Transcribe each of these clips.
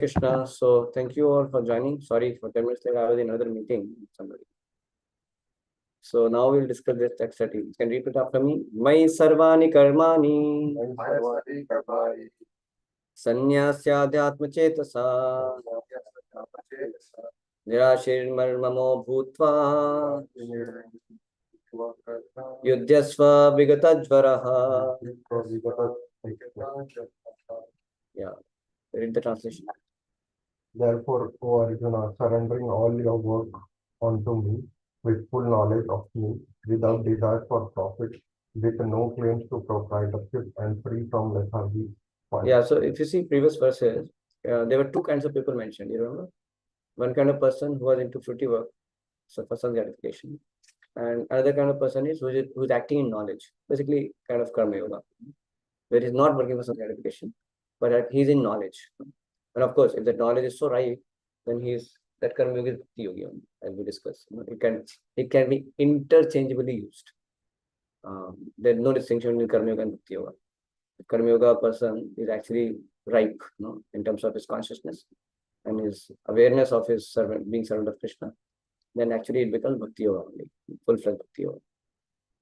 Krishna. So thank you all for joining. Sorry for 10 minutes late. I was in another meeting with somebody. So now we'll discuss this text study. Can you repeat after me? Mai sarvani karmani sannyasyadyatma chetasa nirashirmarmamo bhutva yudhyasva vigatajvaraha. Yeah, read the translation. Therefore, O Arjuna, surrendering all your work onto me with full knowledge of me, without desire for profit, with no claims to proprietorship and free from lethargy. Yeah, so if you see previous verses, there were two kinds of people mentioned. You remember? One kind of person who was into fruity work, so for some gratification, and another kind of person is who's acting in knowledge, basically kind of karma yoga, where he's not working for some gratification, but he's in knowledge. And of course, if that knowledge is so right, then that karma yoga is bhakti yogi, as we discussed. It can be interchangeably used. There's no distinction between karma yoga and bhakti yoga. The karma yoga person is actually ripe, in terms of his consciousness and his awareness of his being servant of Krishna. Then actually it becomes bhakti yoga only, full-fledged bhakti yoga.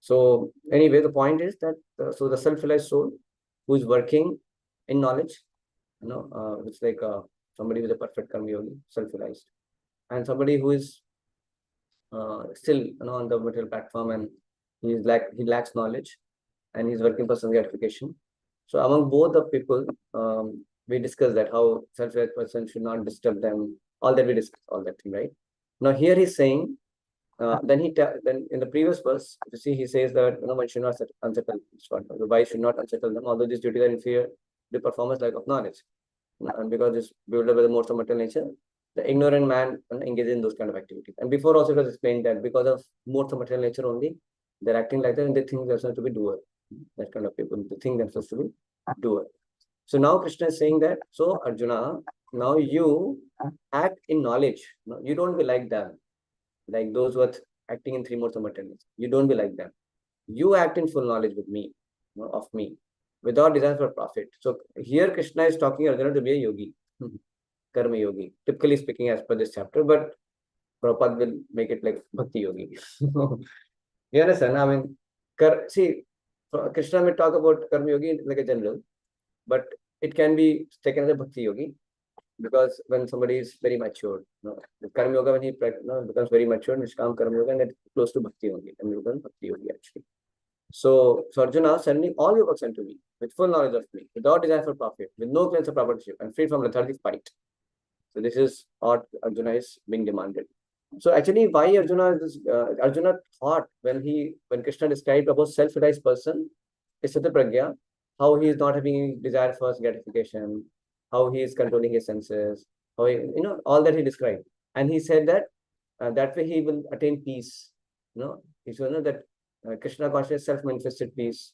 So anyway, the point is that so the self-realized soul who is working in knowledge, it's like somebody with a perfect karma yogi, self-realized, and somebody who is still on the material platform and he lacks knowledge and he's working for some gratification. So among both the people, we discussed that how self-realized person should not disturb them. All that we discussed, all that thing, right? Now here he's saying, then in the previous verse, you see, he says that one should not unsettle the wise should not unsettle them, although these duties are inferior to performance like of knowledge, and because this built up with the modes of material nature, the ignorant man engages in those kind of activities. And before also it was explained that because of modes of material nature only, they're acting like that and they think themselves to be doer. That kind of people, they think themselves to be doer. So now Krishna is saying that, so Arjuna, now you act in knowledge. You don't be like them, like those who are acting in three modes of material nature. You don't be like them. You act in full knowledge with me, of me, without desire for profit. So here Krishna is talking Arjuna to be a yogi, karma yogi, typically speaking as per this chapter, but Prabhupada will make it like bhakti yogi. You understand? I mean, see, Krishna may talk about karma yogi like a general, but it can be taken as a bhakti yogi, because when somebody is very mature, the karma yoga, when he becomes very mature, Nishkam karma yoga, and it's close to bhakti yogi, and you become bhakti yogi actually. So Arjuna, sending all your works unto me, with full knowledge of me, without desire for profit, with no claims of proprietorship, and free from lethargic fight. So this is what Arjuna is being demanded. So actually, why Arjuna thought when Krishna described about self-realized person, is Sthita Pragya, how he is not having desire for gratification, how he is controlling his senses, how all that he described, and he said that that way he will attain peace. He should know that Krishna consciousness self-manifested peace,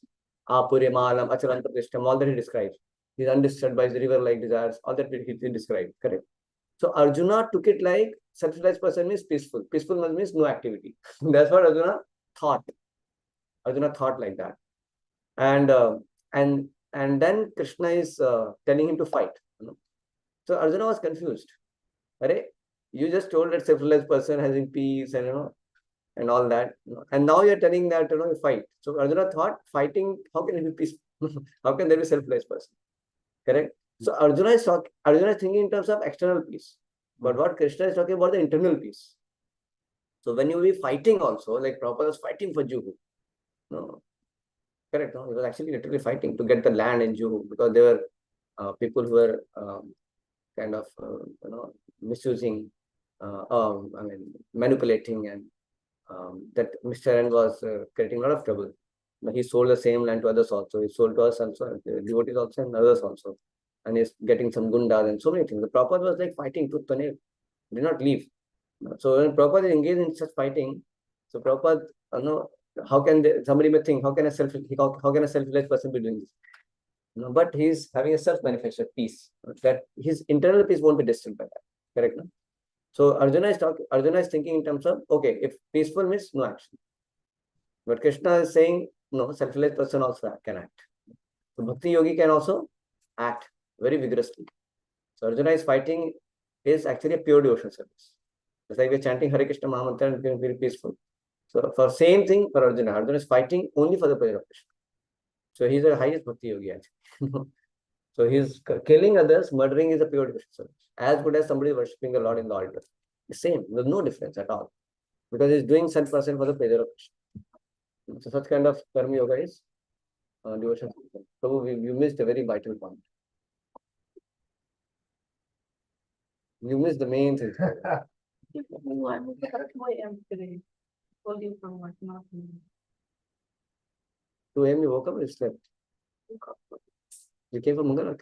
apuremalam, achalan pratishtam, all that he describes. He's undisturbed by his river-like desires, all that he described, correct? So Arjuna took it like self-realized person means peaceful. Peaceful means no activity. That's what Arjuna thought. Arjuna thought like that, and then Krishna is telling him to fight. So Arjuna was confused. Right? You just told that self-realized person has in peace and all that, and now you're telling that you fight. So Arjuna thought fighting. How can it be peaceful? How can there be self-realized person? Correct. So Arjuna is thinking in terms of external peace, but what Krishna is talking about the internal peace. So when you be fighting also, like Prabhupada was fighting for Juhu. No, correct. No, he was actually literally fighting to get the land in Juhu, because there were people who were kind of misusing, manipulating, and that Mr. N was creating a lot of trouble. He sold the same land to others also. He sold to us also, devotees also, and others also. And he's getting some gundas and so many things. The Prabhupada was like fighting tooth and nail, did not leave. So when Prabhupada is engaged in such fighting, so Prabhupada, how can somebody may think, how can a self-realized person be doing this? But he's having a self-manifested peace, that his internal peace won't be disturbed by that. Correct? No? So Arjuna is thinking in terms of, okay, if peaceful means no action. But Krishna is saying, no, self-realized person also can act. So Bhakti Yogi can also act very vigorously. So Arjuna is fighting is actually a pure devotional service. It's like we're chanting Hare Krishna Mahamantra and being very peaceful. So for same thing for Arjuna, Arjuna is fighting only for the pleasure of Krishna. So he's the highest bhakti yogi actually. So he's killing others, murdering is a pure devotional service. As good as somebody worshipping the Lord in the altar. The same, there's no difference at all. Because he's doing 100% for the pleasure of Krishna. So such kind of karma yoga is devotion. So you missed a very vital point. You missed the main thing. 2 a.m. you woke up or you slept? You came from Mangal?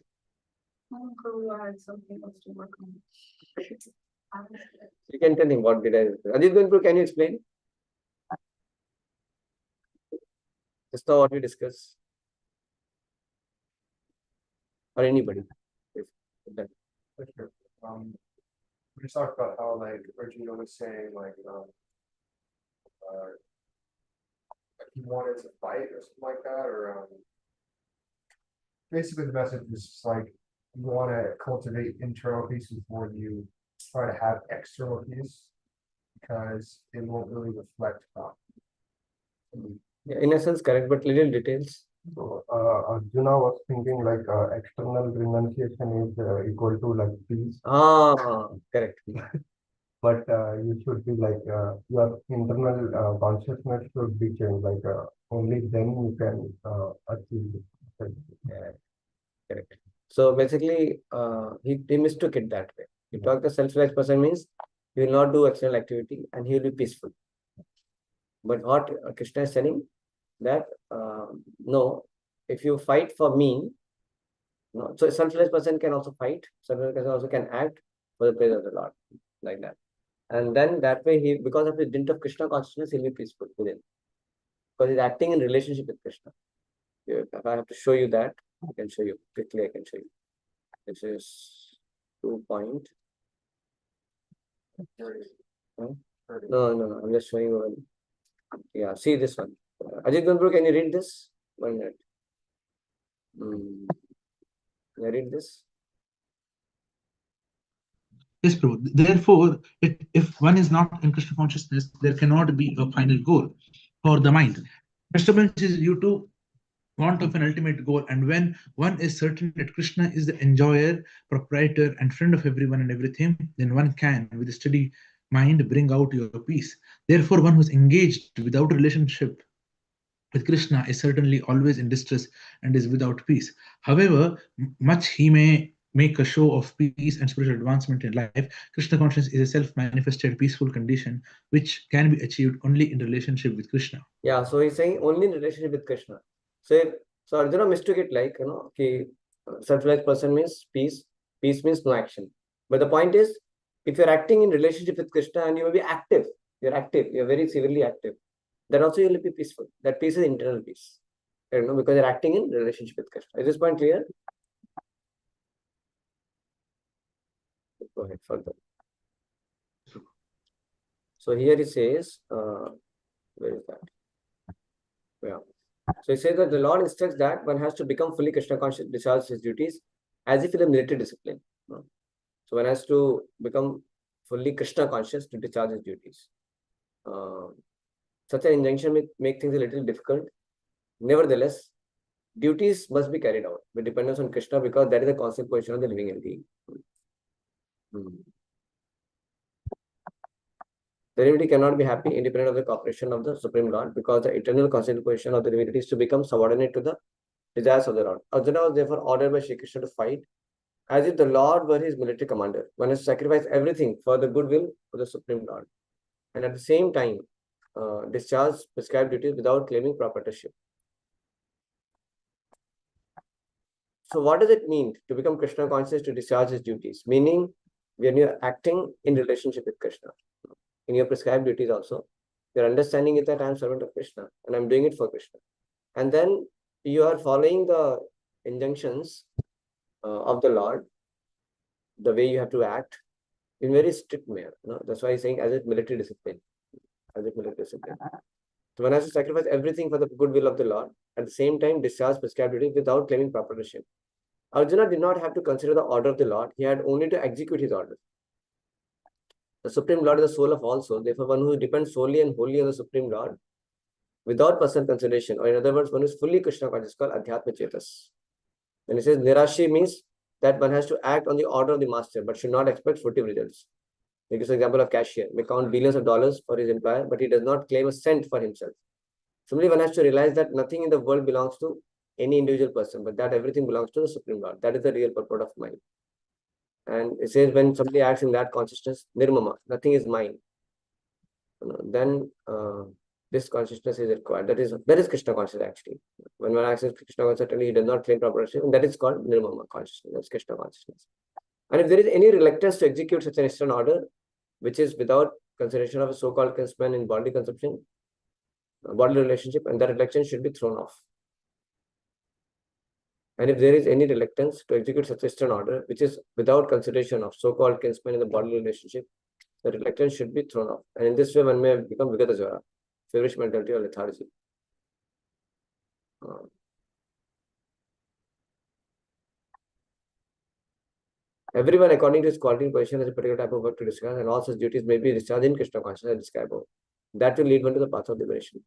I had something else to work on. You can tell him what did I do. Ajit Gunpur, can you explain? Just now what we discussed. Or anybody. If that. Sure. We just talked about how like Arjuna was saying like he wanted to fight or something like that, or basically the message is just like you want to cultivate internal peace before you try to have external peace because it won't really reflect that. Yeah, in essence, correct, but little details. So Arjuna was thinking like external renunciation is equal to like peace. Correct. But you should be like your internal consciousness should be changed. Like only then you can achieve it. Yeah, correct. So basically, he mistook it that way. He talked the self-realized person means he will not do external activity and he will be peaceful. But what Krishna is telling that no, if you fight for me, no, so a self-realized person can also fight. Self-realized person also can act for the praise of the Lord, like that. And then that way he, because of the dint of Krishna consciousness, he'll be peaceful within. Because he's acting in relationship with Krishna. If I have to show you that, I can show you quickly. I can show you. This is 2 point. No. I'm just showing you one. Yeah, see this one. Ajit Gunpur, can you read this? 1 minute. Can I read this? Yes, Prabhu. Therefore, if one is not in Krishna consciousness, there cannot be a final goal for the mind. Disturbance is due to want of an ultimate goal, and when one is certain that Krishna is the enjoyer, proprietor, and friend of everyone and everything, then one can, with a steady mind, bring out your peace. Therefore, one who is engaged without a relationship with Krishna is certainly always in distress and is without peace. However, much he may make a show of peace and spiritual advancement in life, Krishna consciousness is a self-manifested peaceful condition which can be achieved only in relationship with Krishna. Yeah, so he's saying only in relationship with Krishna. So Arjuna mistook it like, self-realized person means peace. Peace means no action. But the point is, if you're acting in relationship with Krishna and you may be active, you're very severely active, then also you will be peaceful. That peace is internal peace. Because you're acting in relationship with Krishna. Is this point clear? Go ahead further. So here he says, where is that? Yeah. So he says that the Lord instructs that one has to become fully Krishna conscious, discharge his duties as if in a military discipline. So one has to become fully Krishna conscious to discharge his duties. Such an injunction may make things a little difficult. Nevertheless, duties must be carried out with dependence on Krishna because that is the constant position of the living entity. The divinity cannot be happy independent of the cooperation of the Supreme Lord because the eternal constant position of the divinity is to become subordinate to the desires of the Lord. Arjuna was therefore ordered by Shri Krishna to fight as if the Lord were his military commander. One has to sacrifice everything for the goodwill of the Supreme Lord and at the same time discharge prescribed duties without claiming proprietorship. So what does it mean to become Krishna conscious to discharge his duties? Meaning when you are acting in relationship with Krishna, in your prescribed duties also, your understanding is that I am servant of Krishna and I am doing it for Krishna. And then you are following the injunctions of the Lord, the way you have to act in very strict manner. That's why he's saying as a military discipline. As a military discipline. So one has to sacrifice everything for the goodwill of the Lord, at the same time discharge prescribed duties without claiming proprietorship. Arjuna did not have to consider the order of the Lord. He had only to execute his order. The Supreme Lord is the soul of all souls. Therefore, one who depends solely and wholly on the Supreme Lord without personal consideration, or in other words, one who is fully Krishna conscious, is called Adhyatma Chetas. When it says Nirashi, means that one has to act on the order of the master, but should not expect furtive results. He gives an example of cashier, may count billions of dollars for his employer, but he does not claim a cent for himself. Similarly, one has to realize that nothing in the world belongs to any individual person, but that everything belongs to the Supreme Lord. That is the real purport of mind. And it says when somebody acts in that consciousness, nirmama, nothing is mine. Then this consciousness is required. That is Krishna consciousness actually. When one acts in Krishna consciousness, he does not claim proportion, and that is called nirmama consciousness. That's Krishna consciousness. And if there is any reluctance to execute such an Eastern order, which is without consideration of a so-called kinsman in bodily consumption, bodily relationship, and that reluctance should be thrown off. And if there is any reluctance to execute such Eastern order, which is without consideration of so-called kinsman in the bodily relationship, the reluctance should be thrown off. And in this way, one may become Vigata Jara, feverish mentality or lethargy. Everyone, according to his quality and position, has a particular type of work to discuss, and all such duties may be discharged in Krishna consciousness as described above. That will lead one to the path of liberation.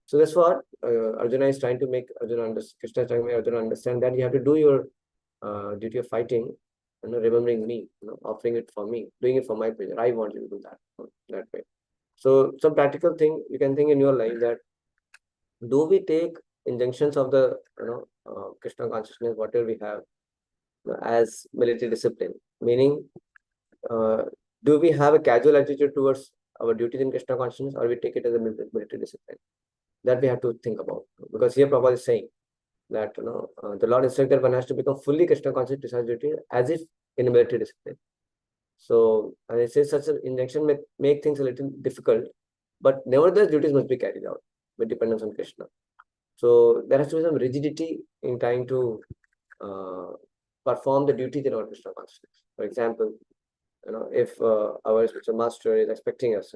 So that's what Arjuna is trying to make Arjuna understand. Krishna is trying to make Arjuna understand that you have to do your duty of fighting, remembering me, offering it for me, doing it for my pleasure. I want you to do that way. So some practical thing you can think in your life that do we take injunctions of the Krishna consciousness, whatever we have, as military discipline? Meaning, do we have a casual attitude towards our duties in Krishna consciousness, or we take it as a military discipline? That we have to think about, because here Prabhupada is saying that the Lord instructed one has to become fully Krishna conscious to such duty as if in a military discipline. So, and it says such an injunction may make things a little difficult, but nevertheless duties must be carried out with dependence on Krishna. So there has to be some rigidity in trying to perform the duties in our Krishna consciousness. For example, if our spiritual master is expecting us,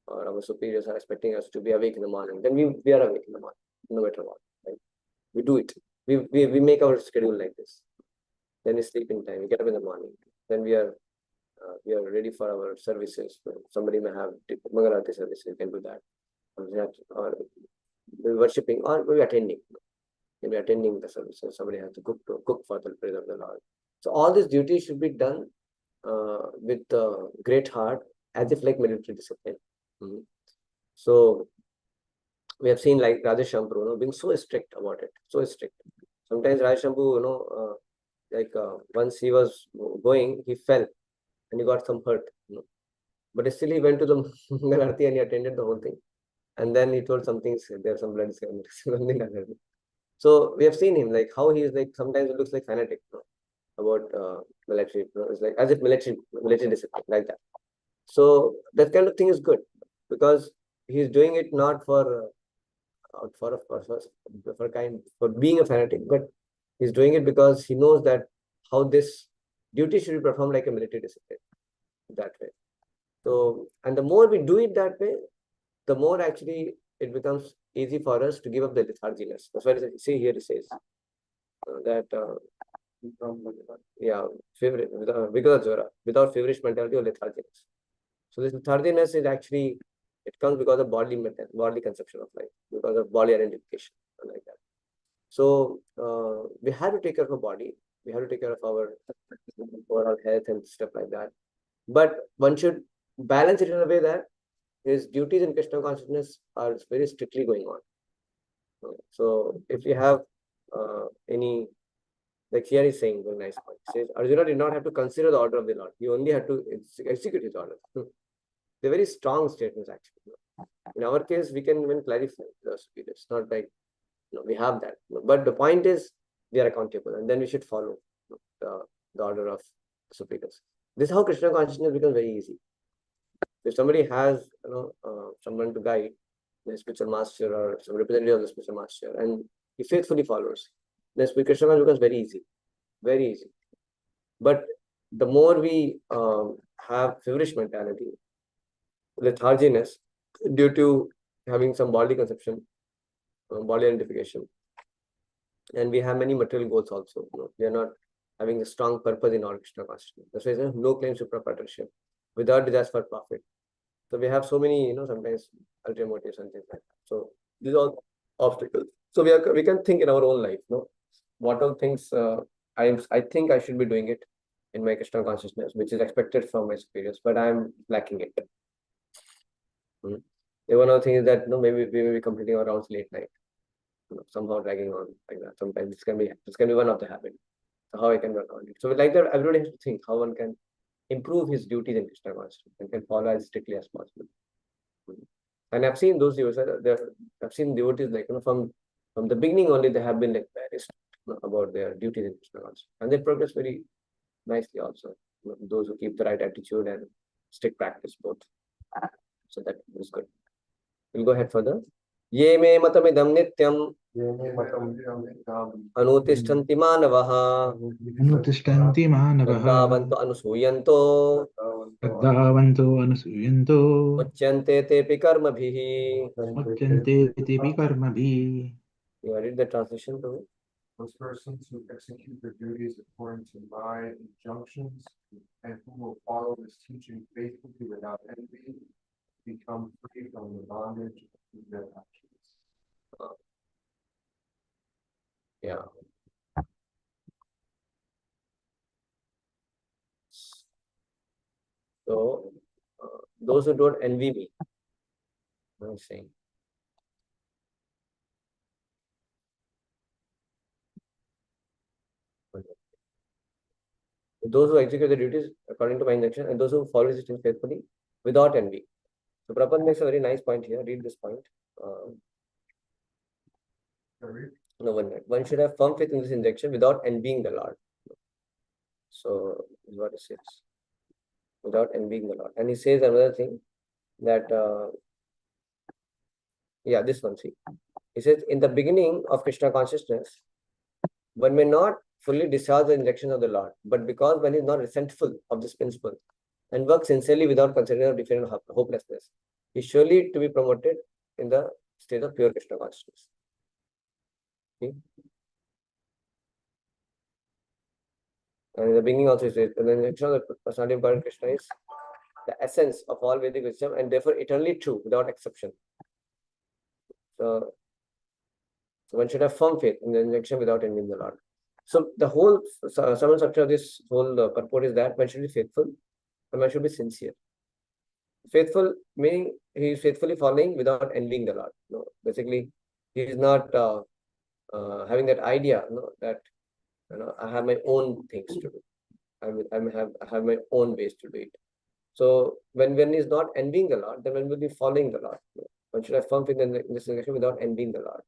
or our superiors are expecting us to be awake in the morning, then we are awake in the morning, no matter what. Right? We do it. We make our schedule like this. Then we sleep in time. We get up in the morning. Then we are ready for our services. Somebody may have Mangalarati services. You can do that. Or we're worshipping, or we're attending. Maybe attending the services. Somebody has to cook for the praise of the Lord. So all these duties should be done with great heart, as if like military discipline. So we have seen like Rajesh Shampoo, being so strict about it, so strict. Sometimes Rajesh Shampoo, once he was going, he fell and he got some hurt, but still he went to the Mangalarti and he attended the whole thing. And then he told some things, there's some blood something like that. So we have seen him, like how he is like, sometimes it looks like fanatic about military, it's like as if military discipline, like that. So that kind of thing is good, because he's doing it not for being a fanatic, but he's doing it because he knows that how this duty should be performed like a military discipline, that way. So, and the more we do it that way, the more actually it becomes easy for us to give up the letharginess. That's why see here it says that without feverish mentality or letharginess. So this letharginess is actually, it comes because of bodily conception of life, because of body identification, like that. So we have to take care of our body. We have to take care of our overall health and stuff like that. But one should balance it in a way that his duties in Krishna consciousness are very strictly going on. So if you have any, like here he's saying, very nice point. He says Arjuna did not have to consider the order of the Lord. He only had to execute his order. They're very strong statements actually. In our case, we can even clarify the superiors. It's not like we have that. But the point is, we are accountable, and then we should follow the order of superiors. This is how Krishna consciousness becomes very easy. If somebody has someone to guide, the spiritual master or some representative of the spiritual master, and he faithfully follows, then Krishna consciousness becomes very easy, very easy. But the more we have feverish mentality, letharginess, due to having some bodily conception, body identification, And we have many material goals also. We are not having a strong purpose in our Krishna consciousness. That's why there's no claims to proprietorship without desires for profit. So we have so many, sometimes ulterior motives and things like that. So these are obstacles. So we can think in our own life, what all things I think I should be doing it in my Krishna consciousness, which is expected from my superiors, but I'm lacking it. The one other thing is that maybe we may be completing our rounds late night, somehow dragging on like that. Sometimes this can be one of the habits. So how I can work on it. So like that, everybody has to think how one can improve his duties in Krishna consciousness and can follow as strictly as possible. And I've seen those devotees. I've seen devotees like from the beginning only they have been like very strict about their duties in Krishna consciousness, and they progress very nicely also. Those who keep the right attitude and strict practice both. So that is good. We'll go ahead further. Ye me matamidam nityam anutistanti manavaha Anutishtanti manavaha Raghava anusuyanto Raghava anusuyento Uchyante tepi karmabhihi. Mutyante tepi karmabhi. You read the translation to me? Those persons who execute their duties according to my injunctions and who will follow this teaching faithfully without envy become free from the bondage of their actions. Yeah. So, those who don't envy me, I'm saying. Those who execute the duties according to my injunction and those who follow this teaching faithfully without envy. So, Prabhupada makes a very nice point here. Read this point. No, one should have firm faith in this injunction without envying the Lord. So, is what it says. Without envying the Lord. And he says another thing that, this one, see. He says, in the beginning of Krishna consciousness, one may not fully discharge the injunctions of the Lord, but because one is not resentful of this principle and works sincerely without considering or different hopelessness, he is surely to be promoted in the state of pure Krishna consciousness. Okay? And in the beginning also it says, the injunction of the personality of God Krishna is the essence of all Vedic wisdom and therefore eternally true without exception. So one should have firm faith in the injunction without envying the Lord. So the whole summary structure of this whole purport is that one should be faithful and one should be sincere. Faithful meaning he is faithfully following without envying the Lord. Basically, he is not having that idea that I have my own things to do. I have my own ways to do it. So when one is not envying the Lord, then one will be following the Lord. One should have firm faith in this injunction without envying the Lord.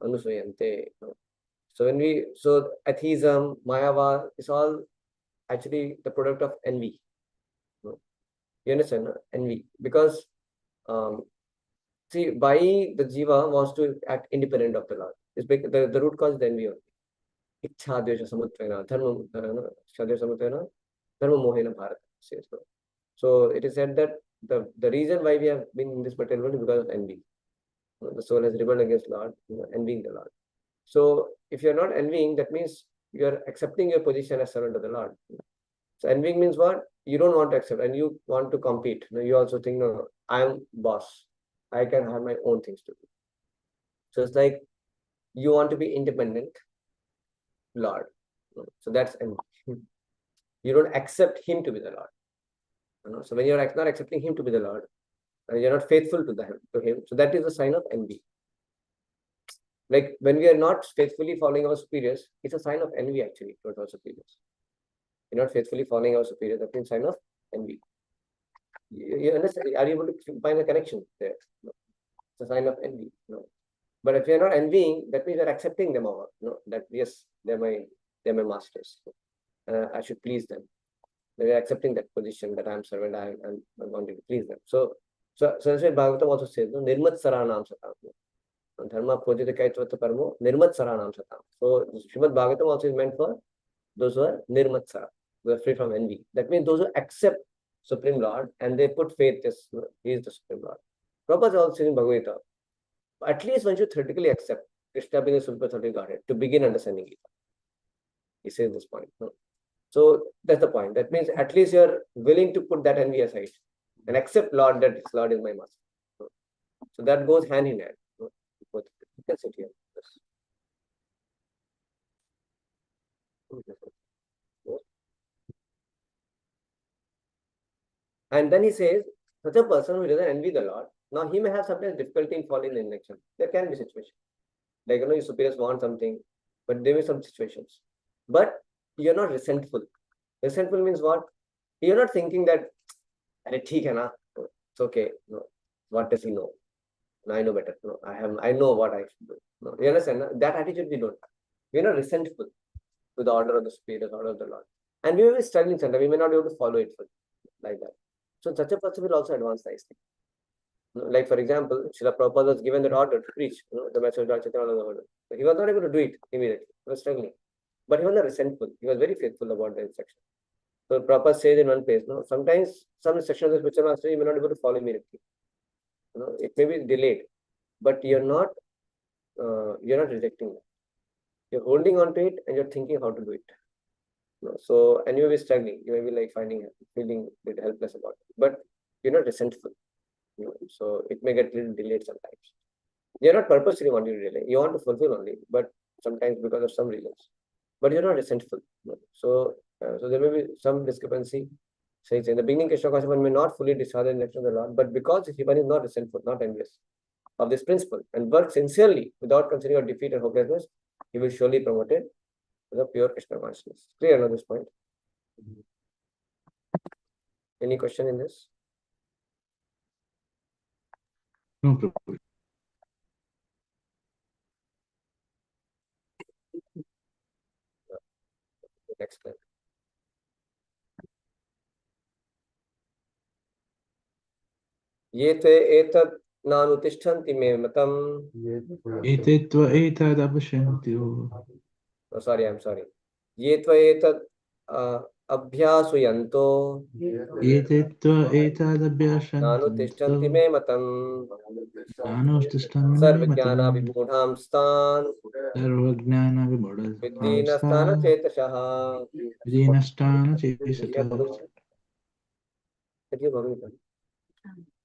Anusuyante. So atheism, mayava is all actually the product of envy. You understand? Envy. Because see, why the jiva wants to act independent of the Lord. It's because the root cause is the envy only. Ichha dvesha samutvena, dharma mohena bharata says so. So it is said that the reason why we have been in this material world is because of envy. The soul has rebelled against Lord, envying the Lord. So if you're not envying, that means you're accepting your position as servant of the Lord. So envying means what? You don't want to accept and you want to compete. You also think, no, I'm boss. I can have my own things to do. So it's like you want to be independent Lord. So that's envy. You don't accept him to be the Lord. So when you're not accepting him to be the Lord, and you're not faithful to him, so that is a sign of envy. Like when we are not faithfully following our superiors, it's a sign of envy actually towards our superiors. You're not faithfully following our superiors, that means a sign of envy. You understand? Are you able to find a connection there? No. It's a sign of envy. No. But if you're not envying, that means you're accepting them over. That yes, they're my masters. I should please them. They're accepting that position that I'm servant, I wanting to please them. So that's why Bhagavatam also says, Nirmat Saranam Satam. Dharma Pojita Kaitvatva Parmo, Nirmat Saranam Satam. So Srimad Bhagavatam also is meant for those who are Nirmat Sara, who are free from envy. That means those who accept Supreme Lord and they put faith as he is the Supreme Lord. Prabhupada also in Bhagavad Gita. At least one should theoretically accept Krishna being a super personality Godhead to begin understanding Gita. He says this point. No? So that's the point. That means at least you're willing to put that envy aside and accept Lord that this Lord is my master. No? So that goes hand in hand. No? Both. You can sit here. Yes. And then he says, such a person who doesn't envy the Lord, now he may have sometimes difficulty in following the instruction. There can be situations. Like, your superiors want something, but there may be some situations. But you're not resentful. Resentful means what? You're not thinking that, "Theek hai na? It's okay. No. What does he know? No, I know better. No, I know what I should do." No, you understand? No? That attitude we don't have. We're not resentful to the order of the Spirit, the order of the Lord. And we may be struggling sometimes. We may not be able to follow it like that. So such a person will also advance nicely. Like, for example, Srila Prabhupada was given that order to preach the message of Lord Chaitanya all over the world. He was not able to do it immediately. He was struggling. But he was not resentful. He was very faithful about the instruction. So Prabhupada says in one place, sometimes some instructions of the spiritual master you may not be able to follow immediately. It may be delayed, but you're not rejecting it. You're holding on to it and you're thinking how to do it. So, and you may be struggling. You may be feeling a bit helpless about it. But you're not resentful. So it may get a little delayed sometimes. You're not purposely wanting to delay. You want to fulfill only, but sometimes because of some reasons. But you're not resentful. So there may be some discrepancy. So in the beginning, Krishna conscious one may not fully discharge the instruction of the Lord, but because one is not resentful, not envious of this principle, and works sincerely without considering of defeat and hopelessness, he will surely promote it to the pure Krishna consciousness. Clear on this point? Any question in this? No, Prabhu. Next slide. ये ते एतत् नानुतिष्ठन्ति मे मतम्. Etetva etadabhashantyo. Oh, sorry, I'm sorry. ये त्वएतत् अभ्यासुयन्तो Etetva etadabhashantyo. नानुतिष्ठन्ति मे मतम्. Nanostishtam सर्वज्ञानाविमूढांस्तान् Sarvajnana विद्धीनस्तानचेतसः. Vidinastana chesata.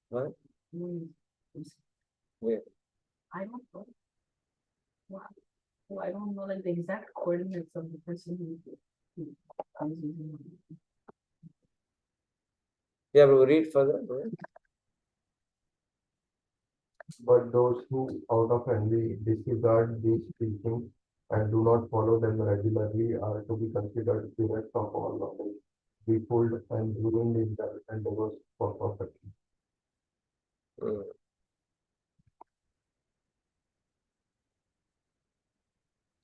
What? Where? I don't know. Wow. Well, I don't know like the exact coordinates of the person who comes using it. Yeah, we'll read further. Go ahead. But those who, out of envy, disregard these teachings and do not follow them regularly are to be considered bereft of all knowledge, befooled and ruined in their endeavors for perfection.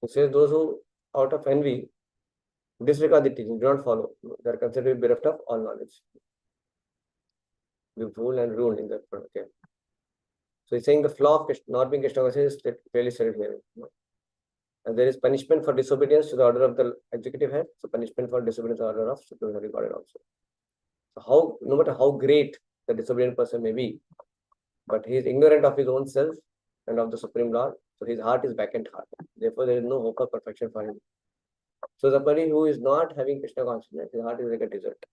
It says those who, out of envy, disregard the teaching, do not follow. They are considered bereft of all knowledge. Be fooled and ruined in that. Okay. So he's saying the flaw of not being Krishna conscious is clearly stated here. And there is punishment for disobedience to the order of the executive head. So punishment for disobedience to the order of Supreme Godhead also. So no matter how great the disobedient person may be, but he is ignorant of his own self and of the Supreme Lord. So his heart is vacant heart. Therefore, there is no hope of perfection for him. So somebody who is not having Krishna consciousness, his heart is like a desert.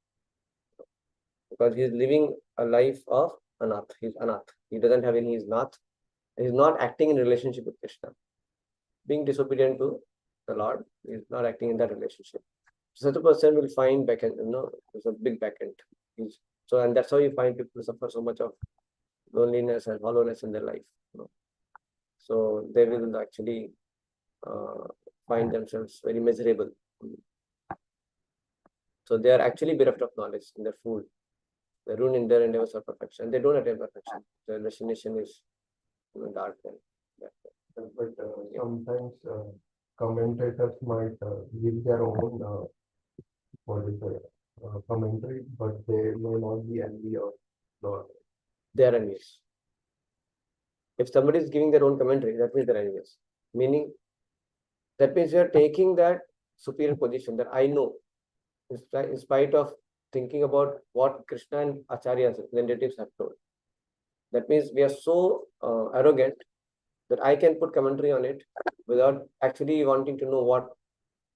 Because he is living a life of anath. He is anath. He doesn't have any, he is nath. He is not acting in relationship with Krishna. Being disobedient to the Lord, he is not acting in that relationship. Such a person will find backend, there's a big backend. And that's how you find people suffer so much of loneliness and hollowness in their life. So they will actually find themselves very miserable. So they are actually bereft of knowledge and they're fooled. They're ruined in their endeavors for perfection. They don't attain perfection. Their destination is dark. But sometimes commentators might give their own commentary, but they may not be envy of Lord. They are envious. If somebody is giving their own commentary, that means they're envious. Meaning, that means you are taking that superior position that I know, in spite of thinking about what Krishna and Acharya's representatives have told. That means we are so arrogant that I can put commentary on it without actually wanting to know what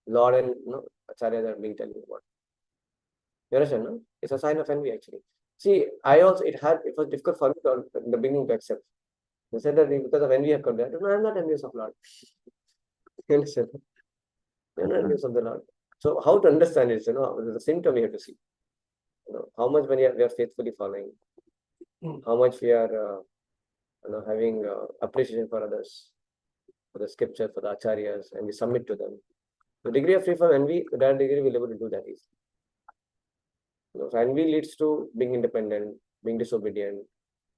Lord and Acharyas are being telling about. You understand, no? It's a sign of envy actually. See, I also it was difficult for me in the beginning to accept. They said that because of envy I have come there. No, I'm not envious of Lord. You understand? I'm not envious of the Lord. So how to understand it? The symptom we have to see. How much when we are faithfully following, how much we are having appreciation for others, for the scripture, for the acharyas, and we submit to them. The degree of free from envy, to that degree, we'll be able to do that easily. So envy leads to being independent, being disobedient,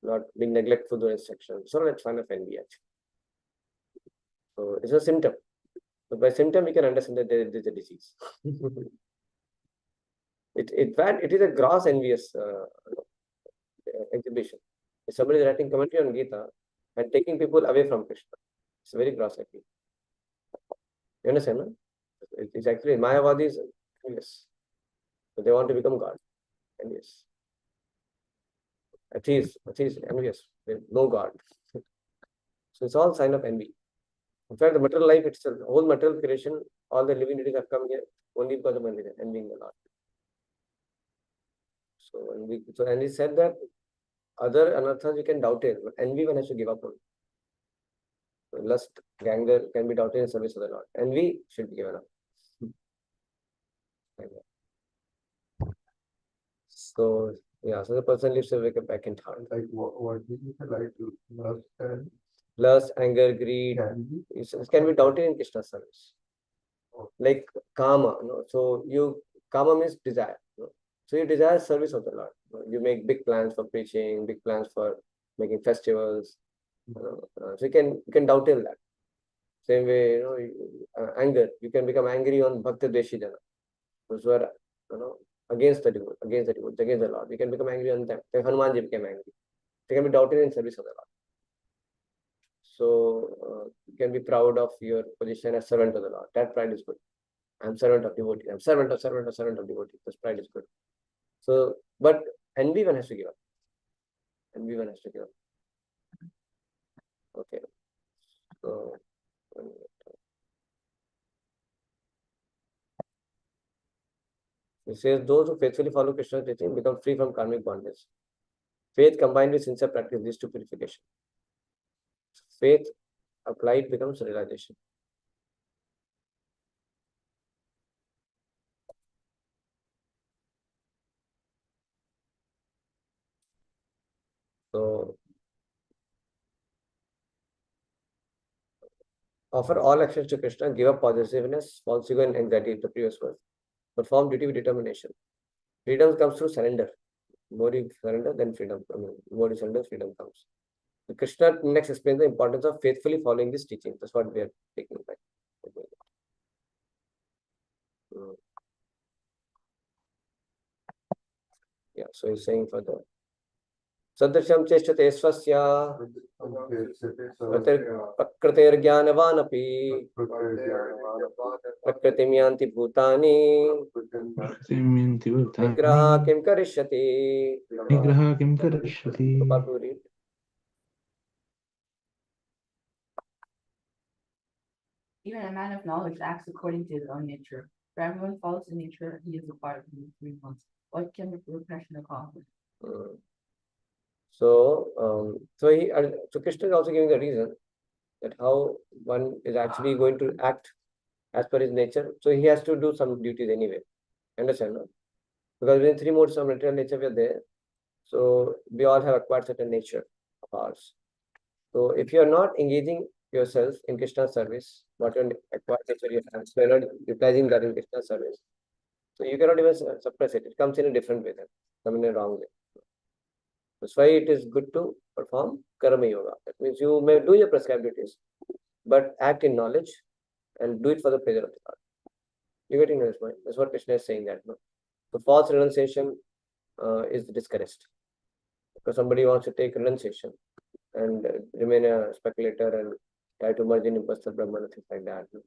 not being neglectful to instructions. So that's kind of envy actually. So it's a symptom. So by symptom, we can understand that there is a disease. It is a gross envious exhibition. If somebody is writing commentary on Gita and taking people away from Krishna, it's very gross actually. You understand, no? It's actually Mayavadis envious. So they want to become God. Envious. Atheists envious. They know God. So it's all sign of envy. In fact, the material life itself, the whole material creation, all the living entities have come here only because of envying the Lord. And he said that other anarthas you can doubt it, but envy one has to give up on. So lust, anger can be doubted in service of the Lord. Envy should be given up. So yeah, so the person lives a back in heart. Like what did you say? Like lust and Lust, anger, greed, it can be doubted in Krishna's service. Like kama, so kama means desire. So you desire service of the Lord. You make big plans for preaching, big plans for making festivals. So you can doubt in that. Same way, anger. You can become angry on Bhakti Deshi Jana. Those who are against the devotee, against the Lord. You can become angry on them. Like Hanumanji became angry. They can be doubted in service of the Lord. So you can be proud of your position as servant of the Lord. That pride is good. I'm servant of devotee. I'm servant of devotee. This pride is good. So, but envy one has to give up. Envy one has to give up. Okay. So, it says those who faithfully follow Krishna's teaching become free from karmic bondage. Faith combined with sincere practice leads to purification. Faith applied becomes realization. So, offer all actions to Krishna, give up possessiveness, false ego, and anxiety, the previous verse. Perform duty with determination. Freedom comes through surrender. More you surrender, then freedom. More you surrender, freedom comes. So Krishna next explains the importance of faithfully following this teaching. That's what we are taking back. Yeah, so he's saying further. Sadrishyam cheshtate swasya prakriterjnanavaanapi prakritim yanti bhutani nigraha kim karishyati. Nigraha kim karishyati. Even a man of knowledge acts according to his own nature. For everyone follows the nature he is a part of in the 3 months. What can the repression accomplish? So Krishna is also giving the reason that how one is actually going to act as per his nature. So he has to do some duties anyway. Understand, no? Because within 3 modes of material nature we are there. So we all have acquired certain nature of ours. So if you are not engaging yourself in Krishna's service, what you acquired nature you have, so you are not utilizing that in Krishna's service. So you cannot even suppress it. It comes in a different way then, come in a wrong way. That's why it is good to perform karma yoga. That means you may do your prescribed duties, but act in knowledge and do it for the pleasure of the Lord. You're getting this point? That's what Krishna is saying that. No? So false renunciation is discouraged. Because somebody wants to take renunciation and remain a speculator and try to merge in impersonal Brahman and things like that. No?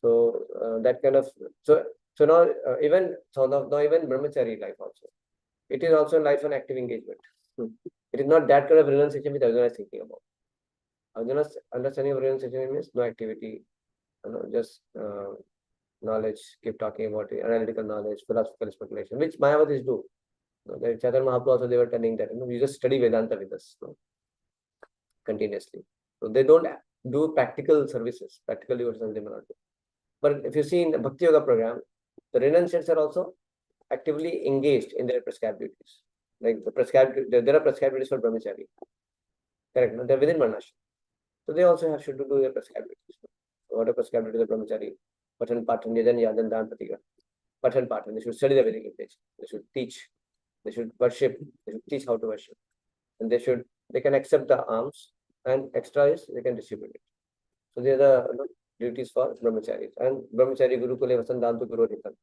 So that kind of now even brahmachari life also. It is also life on active engagement. It is not that kind of renunciation which everyone is thinking about. Arjuna's understanding of renunciation means no activity, just knowledge, keep talking about it, analytical knowledge, philosophical speculation, which Mayavadis do. The Chaitanya Mahaprabhu also, they were telling that, you just study Vedanta with us continuously. So they don't do practical services, practical devotions they may not do. But if you see in the Bhakti Yoga program, the renunciants are also actively engaged in their prescribed duties. Like the prescribed, there are prescribed duties for brahmachari. Correct? No? They're within Varnashram. So they also should do their prescribed duties. What are prescribed duties of brahmachari? Patan, Patan, Yajan, Yadan, Dan, Patiga. Patan, Patan. They should study the Vedic literature. They should teach. They should worship. They should teach how to worship. And they can accept the alms, and extra is they can distribute it. So they are the duties for brahmacharis. And brahmachari Gurukule Vasandantu Guru Ritan.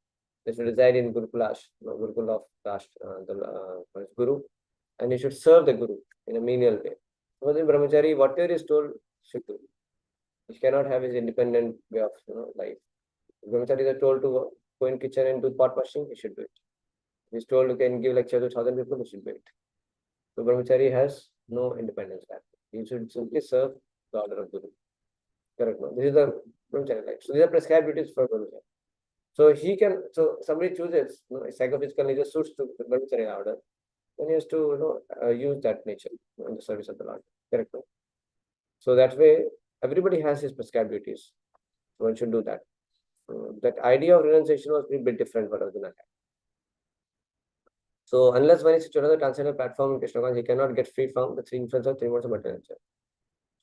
They should reside in Gurukula, Gurukula of the Guru, and he should serve the Guru in a menial way. So the brahmachari, whatever is told, should do. He cannot have his independent way of life. Brahmacharis are told to go in kitchen and do pot washing, he should do it. He is told you can give lecture to 1,000 people, he should do it. So brahmachari has no independence. He should simply serve the order of Guru. Correct. No? This is the brahmachari life. So these are prescribed duties for brahmachari. So somebody chooses, psychophysical nature suits to the brahmachari order, then he has to use that nature in the service of the Lord. Correct. No? So that way, everybody has his prescribed duties. One should do that. That idea of renunciation was a bit different for Arjuna. So unless one is situated on the transcendental platform in Krishna consciousness, he cannot get free from the three influences of three modes of material nature.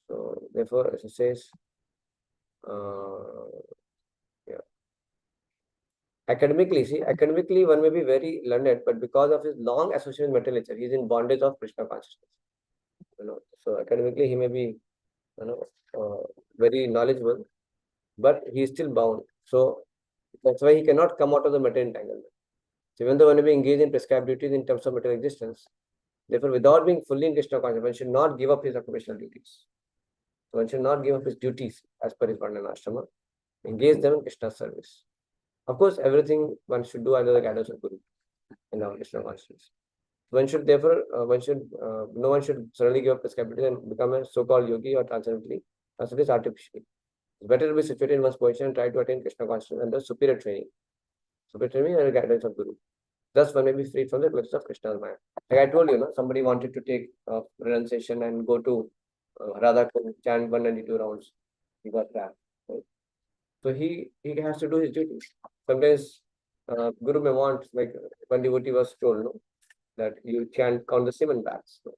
So therefore, as it says, academically one may be very learned, but because of his long association with material nature, he is in bondage of Krishna consciousness. So academically he may be, very knowledgeable, but he is still bound. So that's why he cannot come out of the material entanglement. So even though one may be engaged in prescribed duties in terms of material existence, therefore without being fully in Krishna consciousness, one should not give up his occupational duties. So one should not give up his duties as per his Varnana Ashrama, engage them in Krishna service. Of course, everything one should do under the guidance of Guru in our Krishna consciousness. One should therefore, no one should suddenly give up prescribed duties and become a so-called yogi or transcendently, artificially. It's better to be situated in one's position and try to attain Krishna consciousness under superior training and the guidance of Guru. Thus, one may be free from the clutches of Krishna's Maya. Like I told you, somebody wanted to take renunciation and go to Radha and chant 192 rounds. He got trapped. Right? So he has to do his duties. Sometimes Guru may want, like one devotee was told, that you can't count the semen bags for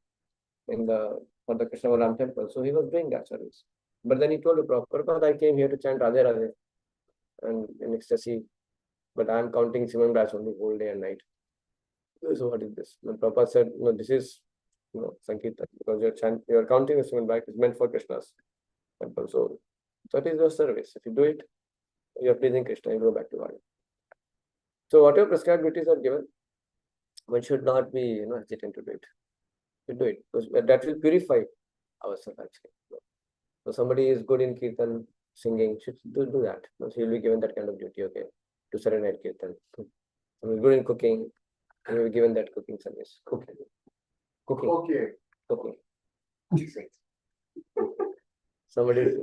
the Krishna Balam temple. So he was doing that service. But then he told the Prabhupada, I came here to chant Radhe Radhe and in ecstasy, but I am counting semen bags only whole day and night. So what is this? And Prabhupada said, no, this is Sankirtan, because you're counting the semen bag is meant for Krishna's temple. So that is your service. If you do it, you are pleasing Krishna, you go back to God. So whatever prescribed duties are given, one should not be hesitant to do it. To do it, because that will purify ourselves actually. So somebody is good in kirtan, singing, should do that. So he will be given that kind of duty, okay, to serenade kirtan. Somebody is good in cooking, he will be given that cooking service. Cooking. Somebody is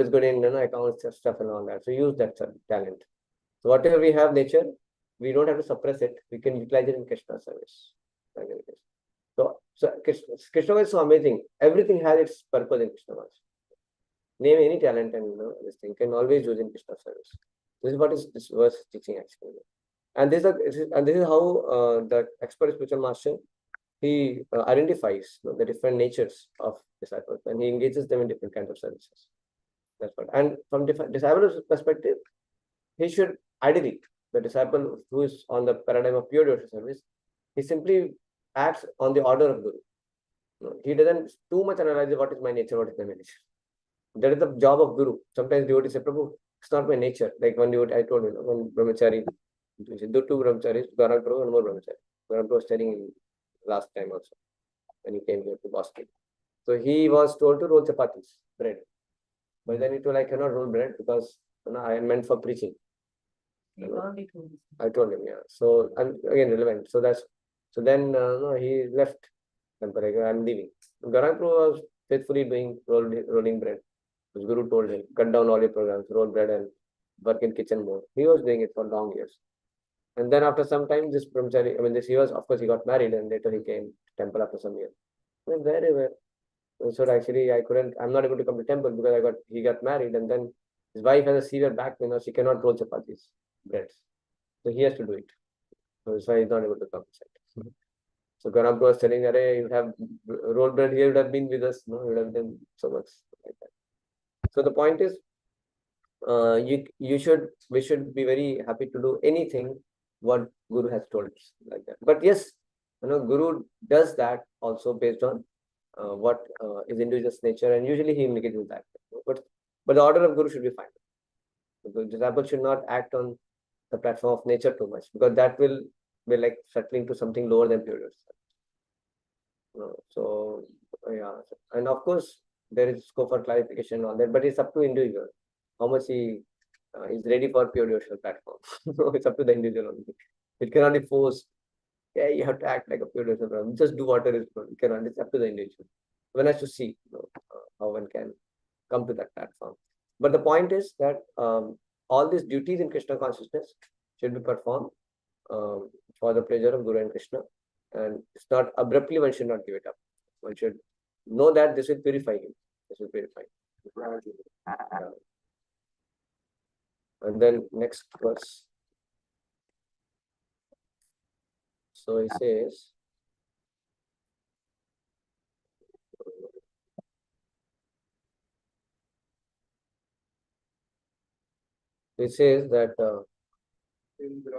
good in accounts stuff and all that. So use that talent. So whatever we have nature, we don't have to suppress it. We can utilize it in Krishna service. So Krishna is so amazing. Everything has its purpose in Krishna. Name any talent and this thing can always use in Krishna service. This is what is this verse teaching actually. And this is how the expert spiritual master he identifies the different natures of disciples and he engages them in different kinds of services. That's what. And from disciples' perspective, he should ideally, the disciple who is on the paradigm of pure devotional service, he simply acts on the order of Guru. He doesn't too much analyze what is my nature, what is my nature. That is the job of Guru. Sometimes devotees say, Prabhu, it's not my nature. Like one devotee, I told you, one brahmachari, two brahmacharis, Gaurang Prabhu and more brahmachari. Gaurang Prabhu was telling last time also, when he came here to Boston. So he was told to roll chapatis, bread. But then he told, I cannot roll bread because I am meant for preaching. I told him, yeah. So I'm again relevant. So then he left. I'm leaving. Gaurang Prabhu was faithfully doing rolling bread. His guru told him, cut down all your programs, roll bread and work in kitchen more. He was doing it for long years. And then after some time, this brahmachari, he was, of course, he got married and later he came to temple after some years. Went very well. So actually, I'm not able to come to temple because he got married and then his wife has a severe back pain, she cannot roll chapatis, breads. So he has to do it. So that's why he's not able to come. So Garam was telling that, hey, you have rolled bread here, you would have been with us, no, you would have done so much like that. So the point is, we should be very happy to do anything what Guru has told us like that. But yes, Guru does that also based on what is individual's nature, and usually he indicates that. But the order of Guru should be fine. The disciple should not act on the platform of nature too much, because that will be like settling to something lower than pure yourself. So yeah, and of course there is scope for clarification and all that, but it's up to individual how much he is ready for pure devotional platform. It's up to the individual only. It cannot be forced. Yeah, you have to act like a pure devotional platform. Just do whatever is good. You cannot. It's up to the individual. One has to see how one can come to that platform. But the point is that all these duties in Krishna consciousness should be performed for the pleasure of Guru and Krishna. And it's not abruptly, one should not give it up. One should know that this will purify him. This will purify him. And then next verse. So he says, that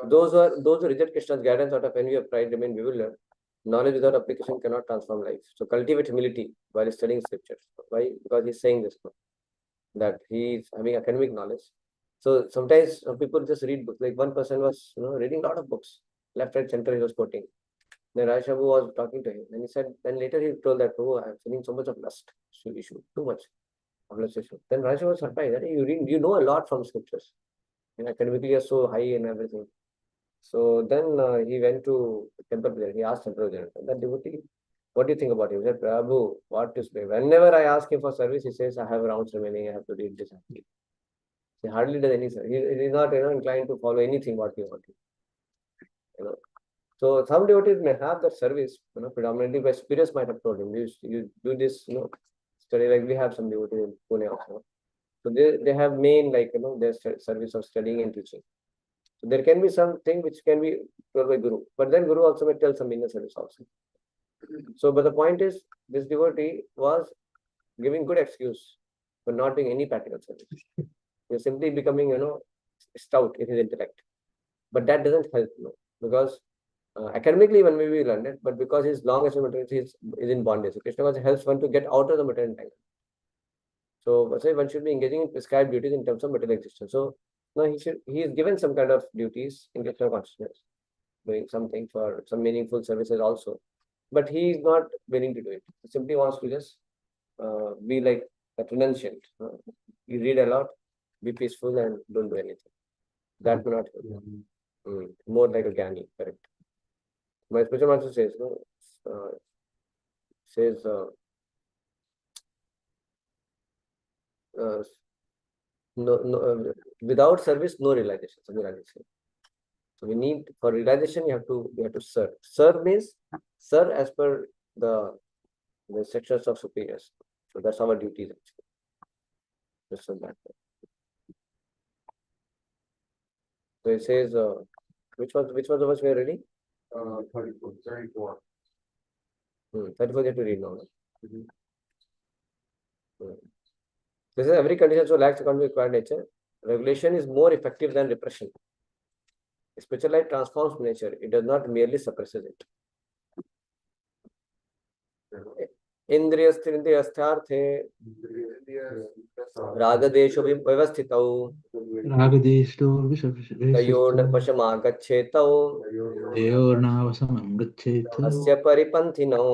those who reject Krishna's guidance out of envy or pride remain bewildered. Knowledge without application cannot transform life. So cultivate humility while studying scriptures. Why? Because he's saying this, that he's having academic knowledge. So sometimes people just read books. Like one person was reading a lot of books, left, right, center, he was quoting. Then Raghava was talking to him, and he said, then later he told that, oh, I'm feeling so much of lust issue, too much of lust issue. Then Raghava was surprised that you know a lot from scriptures. And academically you're so high and everything. So then he went to temple there. He asked temple there, that devotee, what do you think about him? He said, Prabhu, what to say? Whenever I ask him for service, he says, I have rounds remaining, I have to read this. He hardly does any service. He is not inclined to follow anything what you want. So some devotees may have that service, predominantly by spirits might have told him, you do this, study, like we have some devotees in Pune also. So they have main, like, their service of studying and teaching. So there can be something which can be told by Guru, but then Guru also may tell some inner service also. So, but the point is, this devotee was giving good excuse for not doing any practical service. He was simply becoming, stout in his intellect. But that doesn't help, because academically one may be learned, but because his long material is in bondage. So Krishna helps one to get out of the material entanglement. So one should be engaging in prescribed duties in terms of material existence. So no, he is given some kind of duties in Krishna consciousness, doing something for some meaningful services also. But he is not willing to do it. He simply wants to just be like a renunciant. You read a lot, be peaceful and don't do anything. That will not help. More like a Gyani, correct. My spiritual master says, without service, no realization. So we need, for realization, you have to serve. Serve means serve as per the sections of superiors. So that's our duties actually. Just on that. So it says, which was the verse we are reading? 34. 34 you have to read now. This is every condition so lacks according to required nature. Regulation is more effective than repression. Spiritual life transforms nature. It does not merely suppresses it. Indriyastharthe ragadesho vyavasthitau tayorna pashamagachetau asya paripanthino.